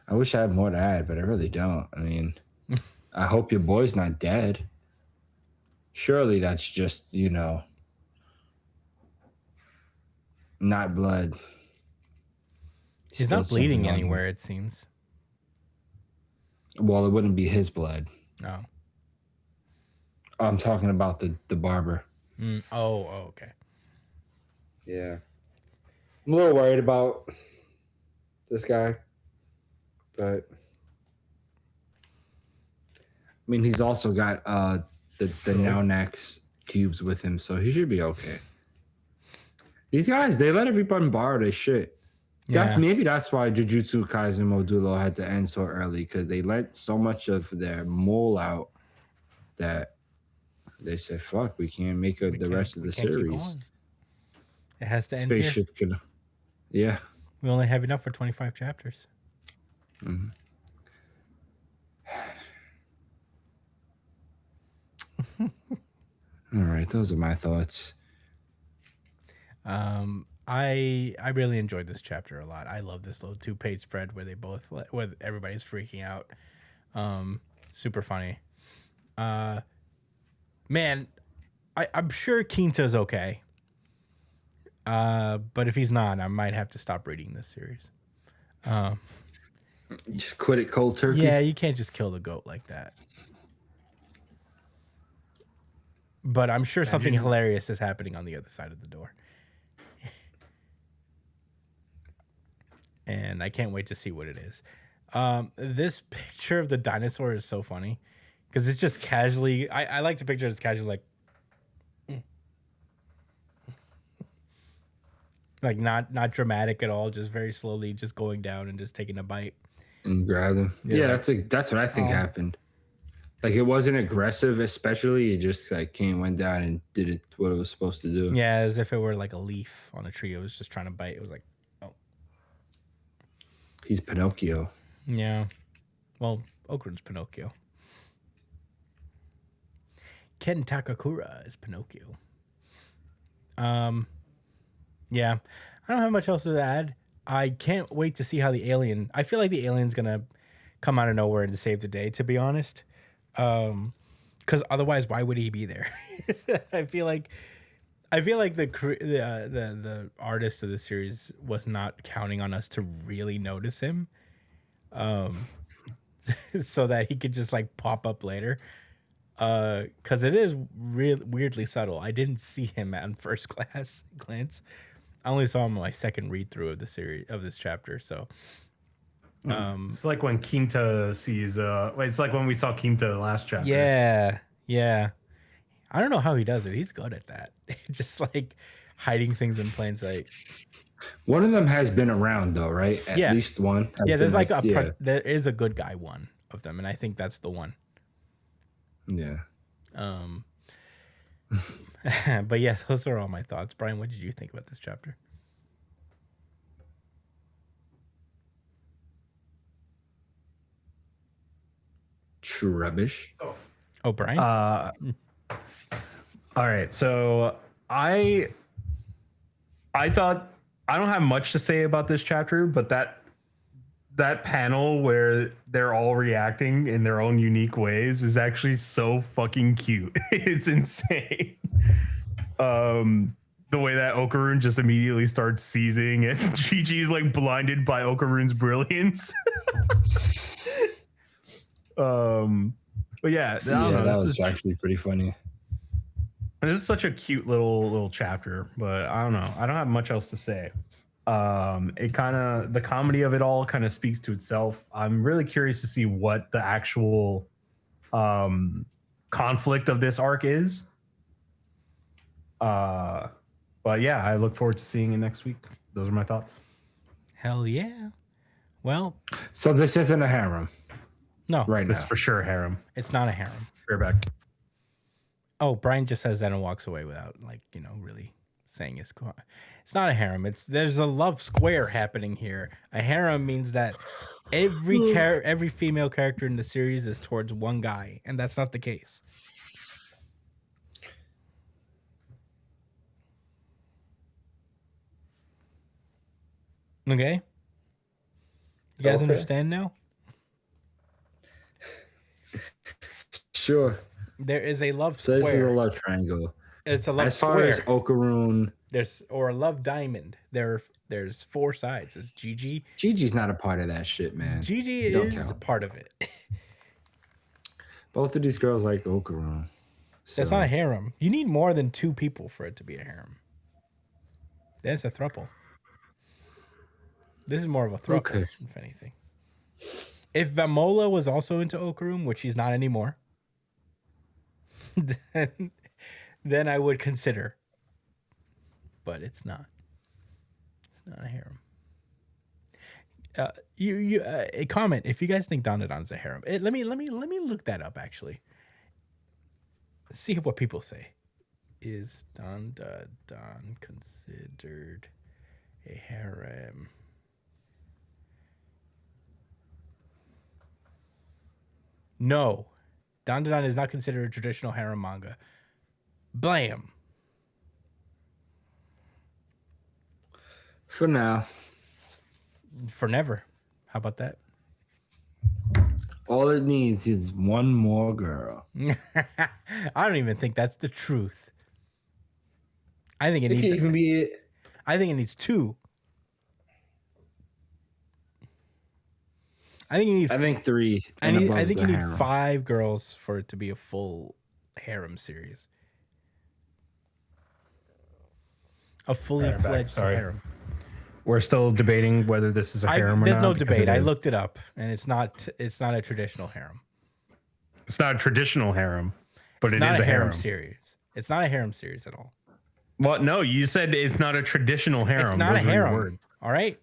Speaker 3: I wish I had more to add, but I really don't. I mean, I hope your boy's not dead. Surely that's just, not blood.
Speaker 1: He's
Speaker 3: Spilled
Speaker 1: not bleeding
Speaker 3: something on him.
Speaker 1: anywhere, it seems.
Speaker 3: Well, it wouldn't be his blood.
Speaker 1: No.
Speaker 3: I'm talking about the barber.
Speaker 1: Oh, okay.
Speaker 3: Yeah. I'm a little worried about this guy. But I mean, he's also got the Naunax cubes with him, so he should be okay. These guys, they let everybody borrow their shit.
Speaker 1: Yeah.
Speaker 3: Maybe that's why Jujutsu Kaisen Modulo had to end so early, because they let so much of their mole out that they said, "Fuck, we can't make the rest of the
Speaker 1: can't keep
Speaker 3: series."
Speaker 1: going. It has to end here.
Speaker 3: Spaceship could, yeah.
Speaker 1: We only have enough for 25 chapters.
Speaker 3: Mm-hmm. All right, those are my thoughts.
Speaker 1: I really enjoyed this chapter a lot. I love this little 2-page spread where where everybody's freaking out. Super funny. Man, I'm sure Quinta's okay. But if he's not, I might have to stop reading this series.
Speaker 3: Just quit it cold turkey.
Speaker 1: Yeah, you can't just kill the goat like that. But I'm sure something hilarious is happening on the other side of the door. And I can't wait to see what it is. This picture of the dinosaur is so funny because it's just casually. I like to picture it as casually, like not dramatic at all, just very slowly, just going down and just taking a bite
Speaker 3: and grab them. Yeah, that's what I think happened. Like, it wasn't aggressive, especially. It just went down and did what it was supposed to do.
Speaker 1: Yeah, as if it were like a leaf on a tree. It was just trying to bite. It was like, oh.
Speaker 3: He's Pinocchio.
Speaker 1: Yeah. Well, Okarun's Pinocchio. Ken Takakura is Pinocchio. Yeah. I don't have much else to add. I can't wait to see how the alien... I feel like the alien's going to come out of nowhere and save the day, to be honest. Because otherwise, why would he be there? I feel like the artist of the series was not counting on us to really notice him, so that he could just pop up later. Because it is weirdly subtle. I didn't see him at first glance. I only saw him on my second read through of the series of this chapter. So.
Speaker 4: It's like when Quinta sees it's like when we saw Quinta last chapter.
Speaker 1: Yeah. I don't know how he does it. He's good at that. Just hiding things in plain sight.
Speaker 3: One of them has been around though, right? At least one.
Speaker 1: Yeah, there's there is a good guy one of them, and I think that's the one.
Speaker 3: Yeah.
Speaker 1: But yeah, those are all my thoughts. Brian, what did you think about this chapter?
Speaker 3: True rubbish.
Speaker 1: Oh, Brian.
Speaker 4: All right, so I thought I don't have much to say about this chapter, but that panel where they're all reacting in their own unique ways is actually so fucking cute. It's insane. The way that Okarun just immediately starts seizing and Gigi's blinded by Okarun's brilliance. But yeah,
Speaker 3: that was actually pretty funny.
Speaker 4: This is such a cute little chapter, but I don't know. I don't have much else to say. The comedy of it all kind of speaks to itself. I'm really curious to see what the actual conflict of this arc is. But yeah, I look forward to seeing it next week. Those are my thoughts.
Speaker 1: Hell yeah. Well,
Speaker 3: So this isn't a harem
Speaker 1: no,
Speaker 3: right
Speaker 4: This
Speaker 3: now.
Speaker 4: for sure, harem.
Speaker 1: it's not a harem.
Speaker 4: We're back.
Speaker 1: Oh, Brian just says that and walks away without, really saying it's not a harem. There's a love square happening here. A harem means that every female character in the series is towards one guy, and that's not the case. Okay? You guys
Speaker 3: Okay.
Speaker 1: understand now?
Speaker 3: Sure.
Speaker 1: There is a love
Speaker 3: So
Speaker 1: square.
Speaker 3: this is a love triangle.
Speaker 1: It's a love
Speaker 3: As far
Speaker 1: square.
Speaker 3: as Okaroon,
Speaker 1: Or a love diamond. There's 4 sides. It's Gigi.
Speaker 3: Gigi's not a part of that shit, man.
Speaker 1: Gigi
Speaker 3: Don't
Speaker 1: is
Speaker 3: count.
Speaker 1: part of it.
Speaker 3: Both of these girls like Okaroon.
Speaker 1: That's not a harem. You need more than 2 people for it to be a harem. That's a throuple. This is more of a throuple,
Speaker 3: Okay.
Speaker 1: if anything. If Vamola was also into Okaroon, which she's not anymore, then I would consider. But it's not. It's not a harem. A comment if you guys think Dandadan is a harem. Let me look that up actually. See what people say. Is Dandadan considered a harem? No, Dandadan is not considered a traditional harem manga. Blam.
Speaker 3: For now.
Speaker 1: For never. How about that?
Speaker 3: All it needs is one more girl.
Speaker 1: I don't even think that's the truth. I think it
Speaker 3: It
Speaker 1: needs.
Speaker 3: could even be.
Speaker 1: I think it needs 2. I think you need.
Speaker 3: I think 3.
Speaker 1: I
Speaker 3: and
Speaker 1: think
Speaker 3: above
Speaker 1: you
Speaker 3: the
Speaker 1: need
Speaker 3: harem.
Speaker 1: 5 girls for it to be a full harem series. A fully
Speaker 4: Alright, back,
Speaker 1: fledged
Speaker 4: sorry.
Speaker 1: harem.
Speaker 4: We're still debating whether this is a harem or
Speaker 1: There's
Speaker 4: not.
Speaker 1: no
Speaker 4: because
Speaker 1: debate.
Speaker 4: it
Speaker 1: I
Speaker 4: is.
Speaker 1: looked it up, and it's not a traditional harem.
Speaker 4: It's not a traditional harem, but
Speaker 1: It's
Speaker 4: it
Speaker 1: not
Speaker 4: is
Speaker 1: a
Speaker 4: a
Speaker 1: harem
Speaker 4: harem.
Speaker 1: series. It's not a harem series at all.
Speaker 4: Well, no, you said it's not a traditional harem.
Speaker 1: It's not
Speaker 4: Those
Speaker 1: a
Speaker 4: were your
Speaker 1: harem.
Speaker 4: words.
Speaker 1: All right.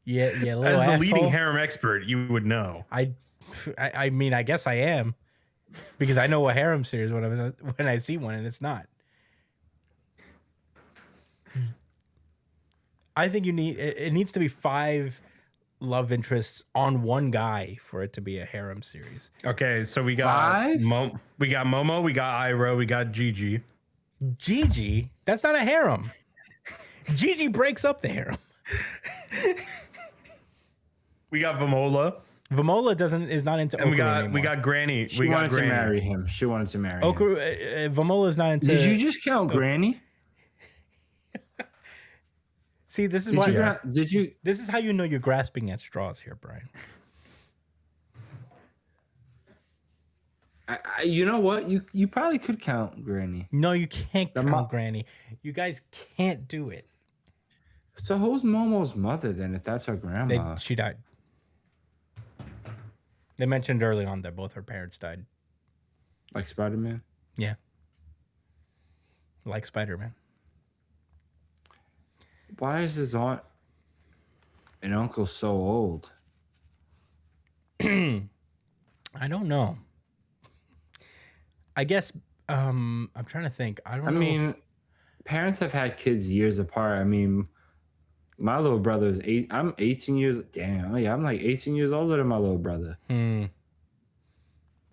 Speaker 1: Yeah, little
Speaker 4: As the
Speaker 1: asshole.
Speaker 4: leading harem expert, you would know.
Speaker 1: I mean, I guess I am, because I know a harem series when I see one, and it's not. I think it needs to be 5 love interests on one guy for it to be a harem series.
Speaker 4: Okay, so we got
Speaker 3: 5?
Speaker 4: we got Momo, we got Iroh, we got Gigi.
Speaker 1: Gigi, that's not a harem. Gigi breaks up the harem.
Speaker 4: We got Vamola,
Speaker 1: Vamola is not into
Speaker 4: and
Speaker 1: Okaru anymore.
Speaker 4: we got Granny.
Speaker 3: She
Speaker 4: we got
Speaker 3: wanted
Speaker 4: Granny.
Speaker 3: to marry him. She wanted to marry him.
Speaker 1: Okaru. Vamola is not into.
Speaker 3: Did you just count Granny?
Speaker 1: See, this is
Speaker 3: Did
Speaker 1: why.
Speaker 3: you? Did you?
Speaker 1: This is how you know you're grasping at straws here, Brian.
Speaker 3: You know what? You probably could count Granny.
Speaker 1: No, you can't count
Speaker 3: mo-
Speaker 1: Granny. You guys can't do it.
Speaker 3: So who's Momo's mother then? If that's her grandma,
Speaker 1: She died. They mentioned early on that both her parents died.
Speaker 3: like Spider-Man.
Speaker 1: Yeah. Like Spider-Man.
Speaker 3: Why is his aunt and uncle so old?
Speaker 1: I don't know. I guess I'm trying to think. I don't know.
Speaker 3: I mean, parents have had kids years apart. I mean, my little brother is 8. I'm 18 years. Damn. Oh yeah, I'm like 18 years older than my little brother.
Speaker 1: So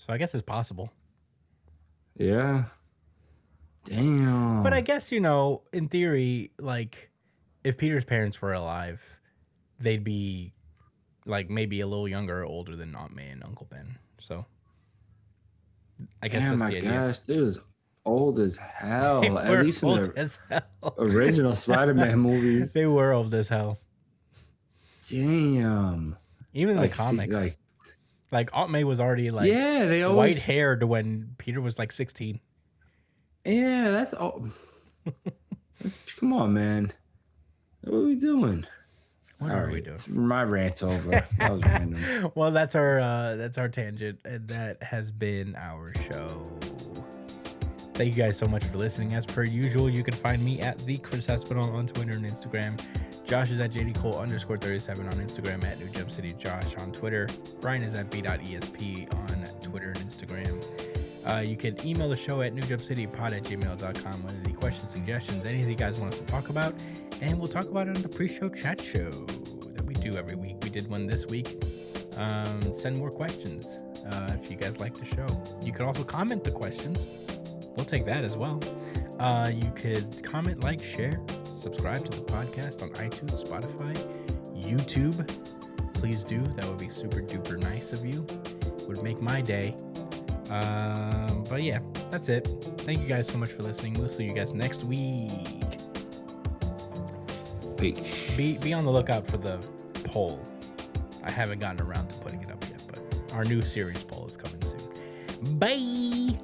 Speaker 1: I guess it's possible.
Speaker 3: Yeah. Damn.
Speaker 1: But I guess, in theory, like, if Peter's parents were alive, they'd be, like, maybe a little younger or older than Aunt May and Uncle Ben. So, I guess
Speaker 3: Damn,
Speaker 1: that's
Speaker 3: my
Speaker 1: the idea.
Speaker 3: gosh, dude was old as hell.
Speaker 1: They
Speaker 3: At
Speaker 1: were
Speaker 3: least in
Speaker 1: old
Speaker 3: the
Speaker 1: as hell.
Speaker 3: original Spider-Man movies.
Speaker 1: They were old as hell.
Speaker 3: Damn.
Speaker 1: Even in
Speaker 3: Like,
Speaker 1: the
Speaker 3: see,
Speaker 1: comics. Like Aunt May was already, like,
Speaker 3: yeah, they always.
Speaker 1: white-haired when Peter was, like, 16.
Speaker 3: Yeah, that's all. Come on, man. What are we doing?
Speaker 1: What
Speaker 3: All
Speaker 1: are we
Speaker 3: right,
Speaker 1: doing?
Speaker 3: my rant's over. That was random.
Speaker 1: Well, that's our tangent, and that has been our show. Thank you guys so much for listening. As per usual, you can find me at the Chris Espinal on Twitter and Instagram. Josh is at JDCole_37 on Instagram, at New Jump City Josh on Twitter. Brian is at b.esp on Twitter and Instagram. You can email the show at newjumpcitypod@gmail.com with any questions, suggestions, anything you guys want us to talk about. And we'll talk about it on the pre-show chat show that we do every week. We did one this week. Send more questions if you guys like the show. You could also comment the questions. We'll take that as well. You could comment, like, share, subscribe to the podcast on iTunes, Spotify, YouTube. Please do. That would be super duper nice of you. Would make my day. But yeah, that's it. Thank you guys so much for listening. We'll see you guys next week.
Speaker 3: Peace.
Speaker 1: Be on the lookout for the poll. I haven't gotten around to putting it up yet, but our new series poll is coming soon. Bye.